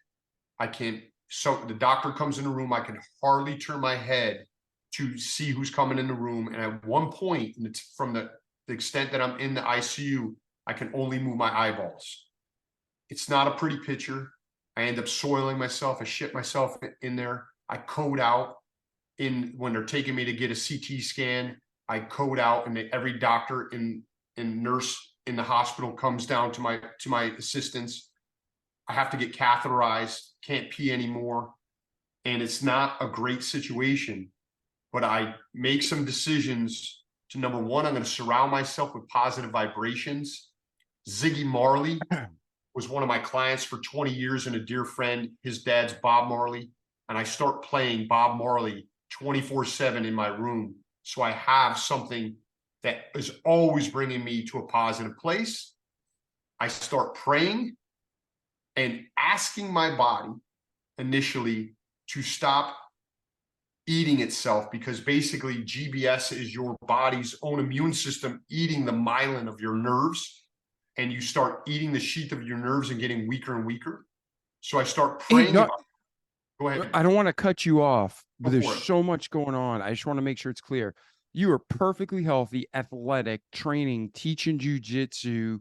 So the doctor comes in the room. I can hardly turn my head to see who's coming in the room. And at one point, and it's from the extent that I'm in the ICU, I can only move my eyeballs. It's not a pretty picture. I end up soiling myself. I shit myself in there. I code out when they're taking me to get a CT scan. I code out, and every doctor and nurse in the hospital comes down to my assistance. I have to get catheterized, can't pee anymore. And it's not a great situation. But I make some decisions to, number one, I'm going to surround myself with positive vibrations. Ziggy Marley was one of my clients for 20 years and a dear friend. His dad's Bob Marley. And I start playing Bob Marley 24/7 in my room. So I have something that is always bringing me to a positive place. I start praying and asking my body initially to stop eating itself, because basically GBS is your body's own immune system eating the myelin of your nerves, and you start eating the sheath of your nerves and getting weaker and weaker. So I start praying. Go ahead. I don't want to cut you off, but Go there's so much going on. I just want to make sure it's clear. You are perfectly healthy, athletic, training, teaching jujitsu,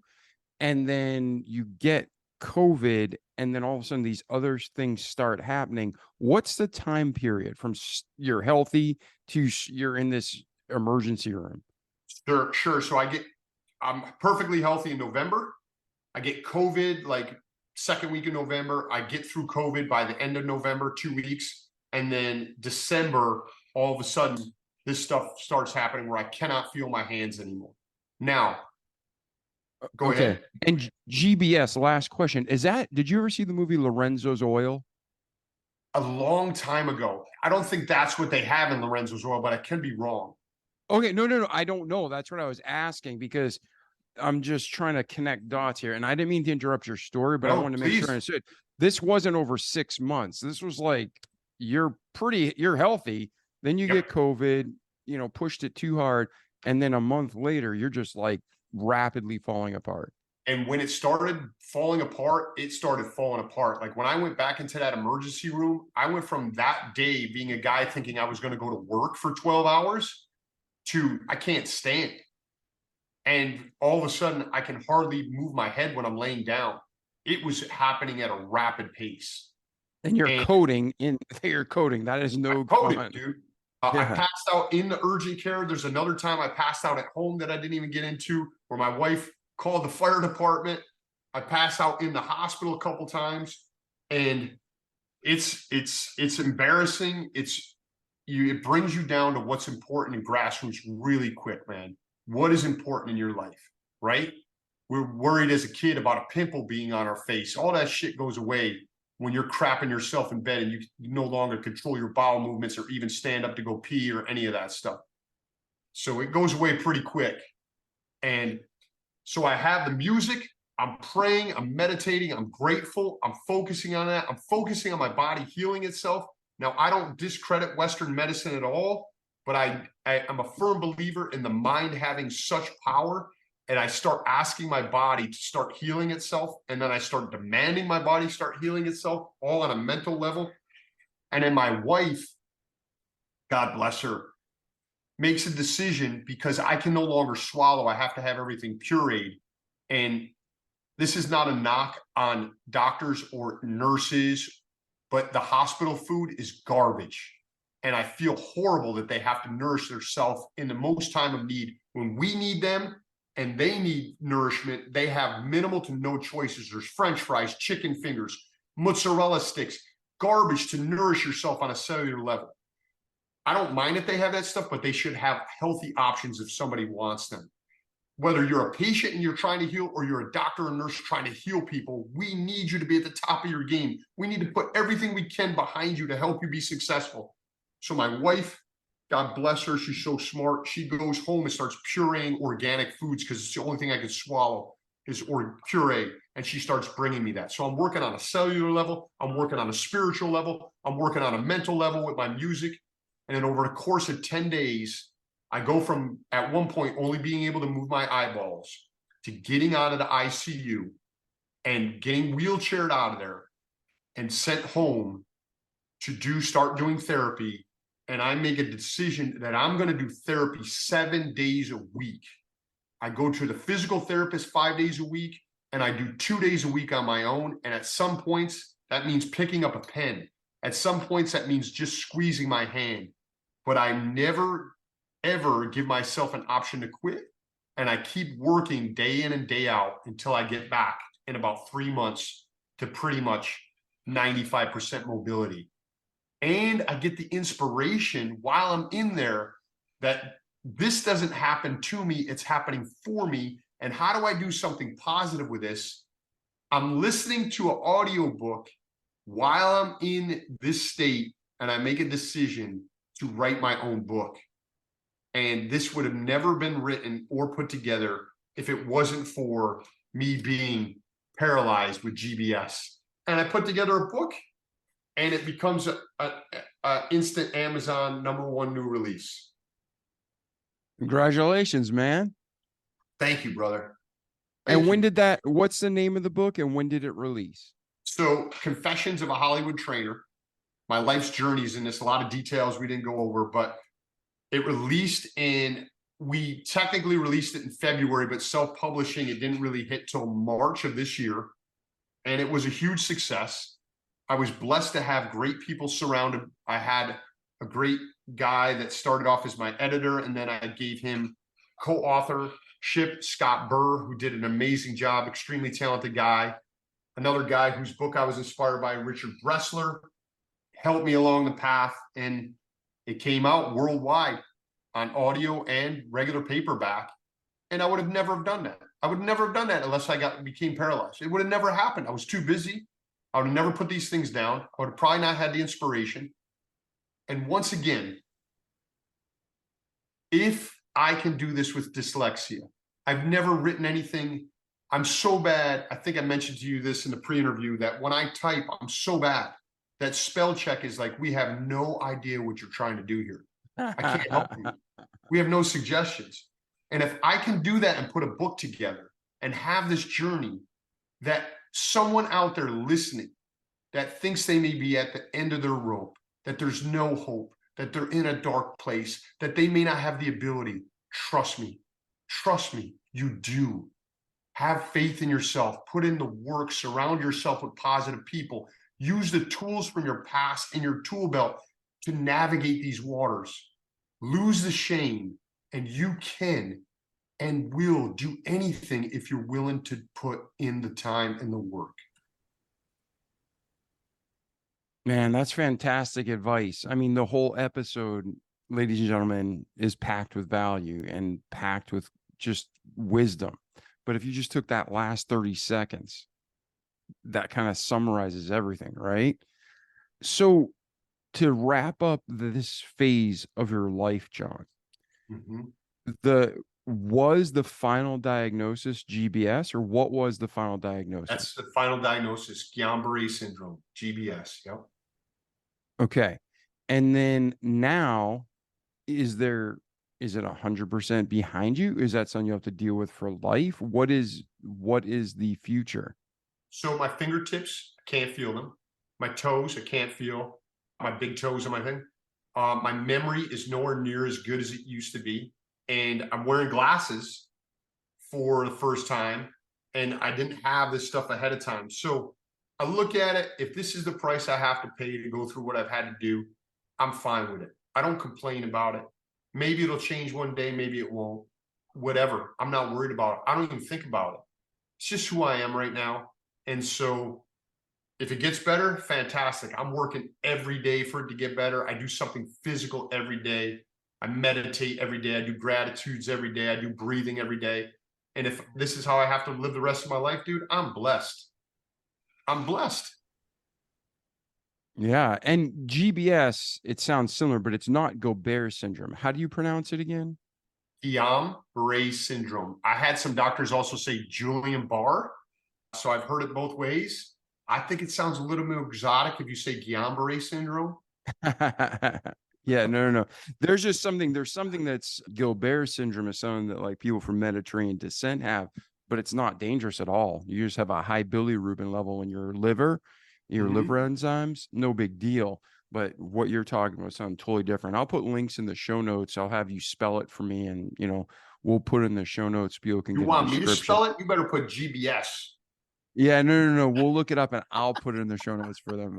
and then you get COVID, and then all of a sudden these other things start happening. What's the time period from you're healthy to you're in this emergency room? Sure. So I'm perfectly healthy in November. I get COVID like second week of November. I get through COVID by the end of November, 2 weeks. And then December, all of a sudden, this stuff starts happening where I cannot feel my hands anymore. Now, go ahead. And GBS, last question. Did you ever see the movie Lorenzo's Oil? A long time ago. I don't think that's what they have in Lorenzo's Oil, but I can be wrong. Okay, no. I don't know. That's what I was asking because I'm just trying to connect dots here. And I didn't mean to interrupt your story, but I wanted to make sure I understood. This wasn't over 6 months. This was like, you're healthy. Then you get COVID, pushed it too hard. And then a month later, you're just like rapidly falling apart. And when it started falling apart, it started falling apart. Like when I went back into that emergency room, I went from that day being a guy thinking I was going to go to work for 12 hours to I can't stand. And all of a sudden, I can hardly move my head when I'm laying down. It was happening at a rapid pace. And you're coding. That is no fun. Dude. I passed out in the urgent care. There's another time I passed out at home that I didn't even get into, where my wife called the fire department. I passed out in the hospital a couple times, and it's embarrassing. It brings you down to what's important in grassroots really quick, man. What is important in your life, right? We're worried as a kid about a pimple being on our face. All that shit goes away when you're crapping yourself in bed and you no longer control your bowel movements or even stand up to go pee or any of that stuff. So it goes away pretty quick. And so I have the music, I'm praying, I'm meditating, I'm grateful, I'm focusing on that. I'm focusing on my body healing itself. Now, I don't discredit Western medicine at all, but I'm a firm believer in the mind having such power. And I start asking my body to start healing itself. And then I start demanding my body start healing itself, all on a mental level. And then my wife, God bless her, makes a decision because I can no longer swallow. I have to have everything pureed. And this is not a knock on doctors or nurses, but the hospital food is garbage. And I feel horrible that they have to nourish themselves in the most time of need. When we need them and they need nourishment, they have minimal to no choices. There's French fries, chicken fingers, mozzarella sticks, garbage to nourish yourself on a cellular level. I don't mind if they have that stuff, but they should have healthy options if somebody wants them. Whether you're a patient and you're trying to heal or you're a doctor or nurse trying to heal people, we need you to be at the top of your game. We need to put everything we can behind you to help you be successful. So my wife, God bless her, she's so smart. She goes home and starts pureeing organic foods because it's the only thing I can swallow is puree. And she starts bringing me that. So I'm working on a cellular level. I'm working on a spiritual level. I'm working on a mental level with my music. And then over the course of 10 days, I go from, at one point, only being able to move my eyeballs to getting out of the ICU and getting wheelchaired out of there and sent home to start doing therapy. And I make a decision that I'm going to do therapy 7 days a week. I go to the physical therapist 5 days a week, and I do 2 days a week on my own. And at some points, that means picking up a pen. At some points, that means just squeezing my hand. But I never, ever give myself an option to quit. And I keep working day in and day out until I get back in about 3 months to pretty much 95% mobility. And I get the inspiration while I'm in there that this doesn't happen to me, it's happening for me. And how do I do something positive with this? I'm listening to an audiobook while I'm in this state, and I make a decision to write my own book. And this would have never been written or put together if it wasn't for me being paralyzed with GBS. And I put together a book, and it becomes a instant Amazon #1 new release. Congratulations, man. Thank you, brother. And what's the name of the book and when did it release? So, Confessions of a Hollywood Trainer. My life's journeys in this, a lot of details we didn't go over, but it released we technically released it in February, but self-publishing, it didn't really hit till March of this year. And it was a huge success. I was blessed to have great people surrounded. I had a great guy that started off as my editor, and then I gave him co-authorship, Scott Burr, who did an amazing job, extremely talented guy. another guy whose book I was inspired by, Richard Bressler, helped me along the path, and it came out worldwide on audio and regular paperback. And I would have never have done that. I would never have done that unless I became paralyzed. It would have never happened. I was too busy. I would have never put these things down. I would have probably not had the inspiration. And once again, if I can do this with dyslexia, I've never written anything. I'm so bad. I think I mentioned to you this in the pre-interview that when I type, I'm so bad that spell check is like, we have no idea what you're trying to do here. I can't help you. We have no suggestions. And if I can do that and put a book together and have this journey that someone out there listening that thinks they may be at the end of their rope, that there's no hope, that they're in a dark place, that they may not have the ability, trust me, you do. Have faith in yourself, put in the work, surround yourself with positive people, use the tools from your past in your tool belt to navigate these waters. Lose the shame, and you can and will do anything if you're willing to put in the time and the work. Man, that's fantastic advice. I mean, the whole episode, ladies and gentlemen, is packed with value and packed with just wisdom. But if you just took that last 30 seconds, that kind of summarizes everything, right? So to wrap up this phase of your life, John, was the final diagnosis GBS, or what was the final diagnosis? That's the final diagnosis, Guillain-Barré syndrome, GBS. Yep. Okay. And then now, is it 100% behind you? Is that something you have to deal with for life? What is the future? So my fingertips, I can't feel them. My toes, I can't feel. My big toes and my thing. My memory is nowhere near as good as it used to be. And I'm wearing glasses for the first time, and I didn't have this stuff ahead of time. So I look at it, if this is the price I have to pay to go through what I've had to do, I'm fine with it. I don't complain about it. Maybe it'll change one day, maybe it won't. Whatever. I'm not worried about it. I don't even think about it. It's just who I am right now. And so if it gets better, fantastic. I'm working every day for it to get better. I do something physical every day. I meditate every day. I do gratitudes every day. I do breathing every day. And if this is how I have to live the rest of my life, dude, I'm blessed. I'm blessed. Yeah. And GBS, it sounds similar, but it's not Gilbert syndrome. How do you pronounce it again? Guillain-Barré syndrome. I had some doctors also say Julian Barr. So I've heard it both ways. I think it sounds a little more exotic if you say Guillain-Barré syndrome. Yeah, no. There's something that's Gilbert syndrome is something that like people from Mediterranean descent have, but it's not dangerous at all. You just have a high bilirubin level in your liver enzymes, no big deal. But what you're talking about is something totally different. I'll put links in the show notes. I'll have you spell it for me, and we'll put in the show notes. People can you want me to spell it? You better put GBS. Yeah, no. We'll look it up and I'll put it in the show notes for them.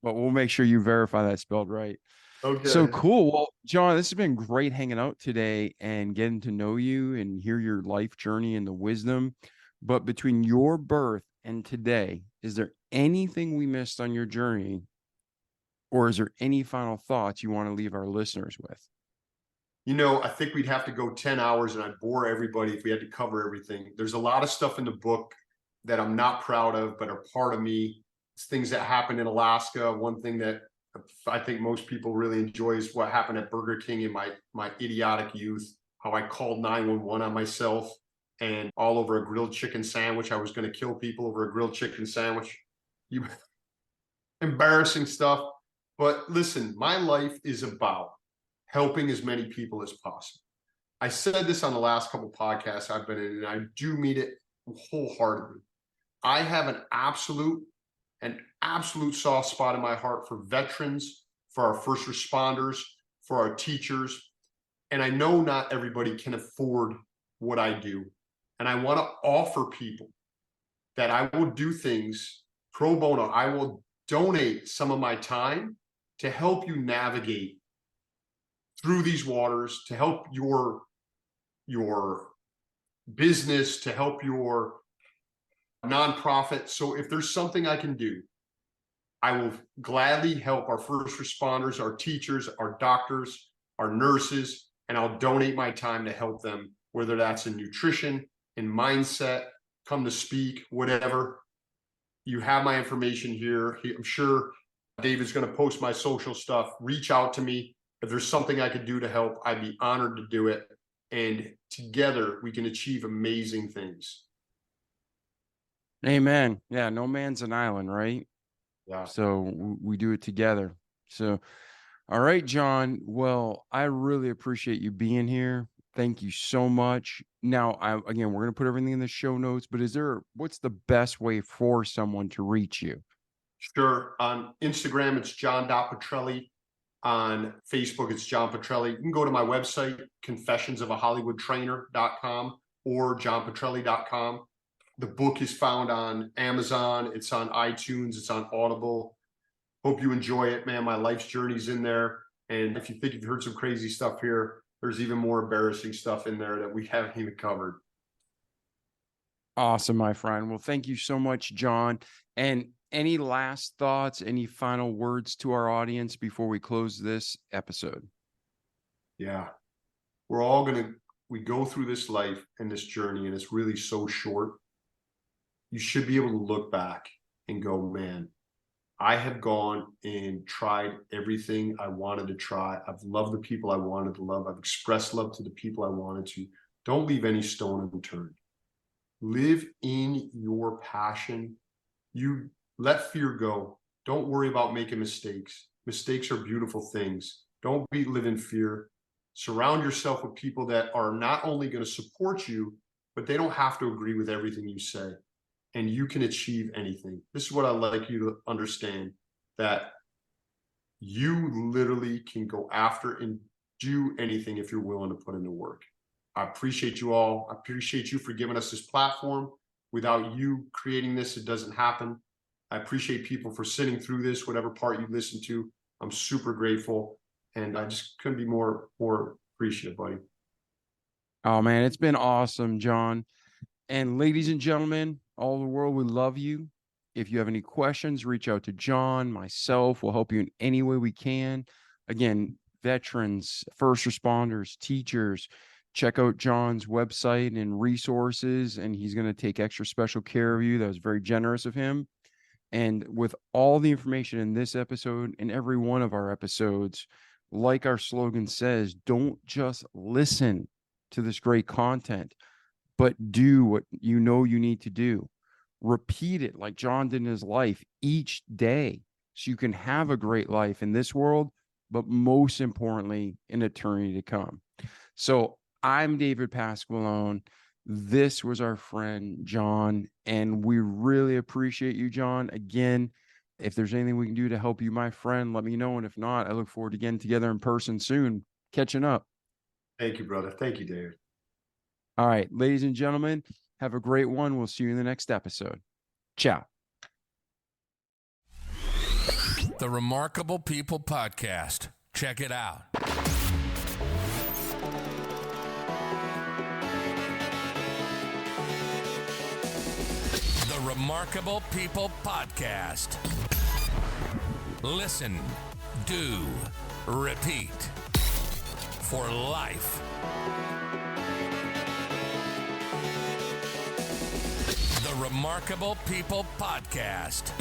But we'll make sure you verify that spelled right. Okay. So cool. Well, John, this has been great hanging out today and getting to know you and hear your life journey and the wisdom. But between your birth and today, is there anything we missed on your journey, or is there any final thoughts you want to leave our listeners with? I think we'd have to go 10 hours and I'd bore everybody if we had to cover everything. There's a lot of stuff in the book that I'm not proud of, but are part of me. It's things that happened in Alaska. One thing that I think most people really enjoy is what happened at Burger King in my idiotic youth, how I called 911 on myself and all over a grilled chicken sandwich. I was going to kill people over a grilled chicken sandwich. Embarrassing stuff. But listen, my life is about helping as many people as possible. I said this on the last couple podcasts I've been in, and I do mean it wholeheartedly. I have an absolute soft spot in my heart for veterans, for our first responders, for our teachers. And I know not everybody can afford what I do. And I want to offer people that I will do things pro bono. I will donate some of my time to help you navigate through these waters, to help your business, to help your nonprofit. So if there's something I can do, I will gladly help our first responders, our teachers, our doctors, our nurses, and I'll donate my time to help them, whether that's in nutrition, in mindset, come to speak, whatever. You have my information here. I'm sure David's going to post my social stuff. Reach out to me. If there's something I could do to help, I'd be honored to do it. And together we can achieve amazing things. Amen. Yeah, no man's an island, right? Yeah. So we do it together. So, all right, John. Well, I really appreciate you being here. Thank you so much. Now, again, we're going to put everything in the show notes, but what's the best way for someone to reach you? Sure. On Instagram, it's John.Petrelli. On Facebook, it's John Petrelli. You can go to my website, confessionsofahollywoodtrainer.com or johnpetrelli.com. The book is found on Amazon. It's on iTunes. It's on Audible. Hope you enjoy it, man. My life's journey's in there. And if you think you've heard some crazy stuff here, there's even more embarrassing stuff in there that we haven't even covered. Awesome, my friend. Well, thank you so much, John. And any last thoughts, any final words to our audience before we close this episode? Yeah. We go through this life and this journey, and it's really so short. You should be able to look back and go, man, I have gone and tried everything I wanted to try. I've loved the people I wanted to love. I've expressed love to the people I wanted to. Don't leave any stone unturned. Live in your passion. You let fear go. Don't worry about making mistakes. Mistakes are beautiful things. Don't live in fear. Surround yourself with people that are not only going to support you, but they don't have to agree with everything you say. And you can achieve anything. This is what I'd like you to understand, that you literally can go after and do anything if you're willing to put in the work. I appreciate you all. I appreciate you for giving us this platform. Without you creating this, it doesn't happen. I appreciate people for sitting through this, whatever part you listen to. I'm super grateful. And I just couldn't be more appreciative, buddy. Oh, man, it's been awesome, John. And ladies and gentlemen, all the world, we love you. If you have any questions, reach out to John, myself. We'll help you in any way we can. Again, veterans, first responders, teachers, check out John's website and resources, and he's going to take extra special care of you. That was very generous of him. And with all the information in this episode and every one of our episodes, like our slogan says, don't just listen to this great content, but do what you know you need to do. Repeat it like John did in his life each day so you can have a great life in this world, but most importantly, in eternity to come. So I'm David Pasqualone. This was our friend, John, and we really appreciate you, John. Again, if there's anything we can do to help you, my friend, let me know. And if not, I look forward to getting together in person soon, catching up. Thank you, brother. Thank you, David. All right, ladies and gentlemen, have a great one. We'll see you in the next episode. Ciao. The Remarkable People Podcast. Check it out. The Remarkable People Podcast. Listen, do, repeat. For life. The Remarkable People Podcast.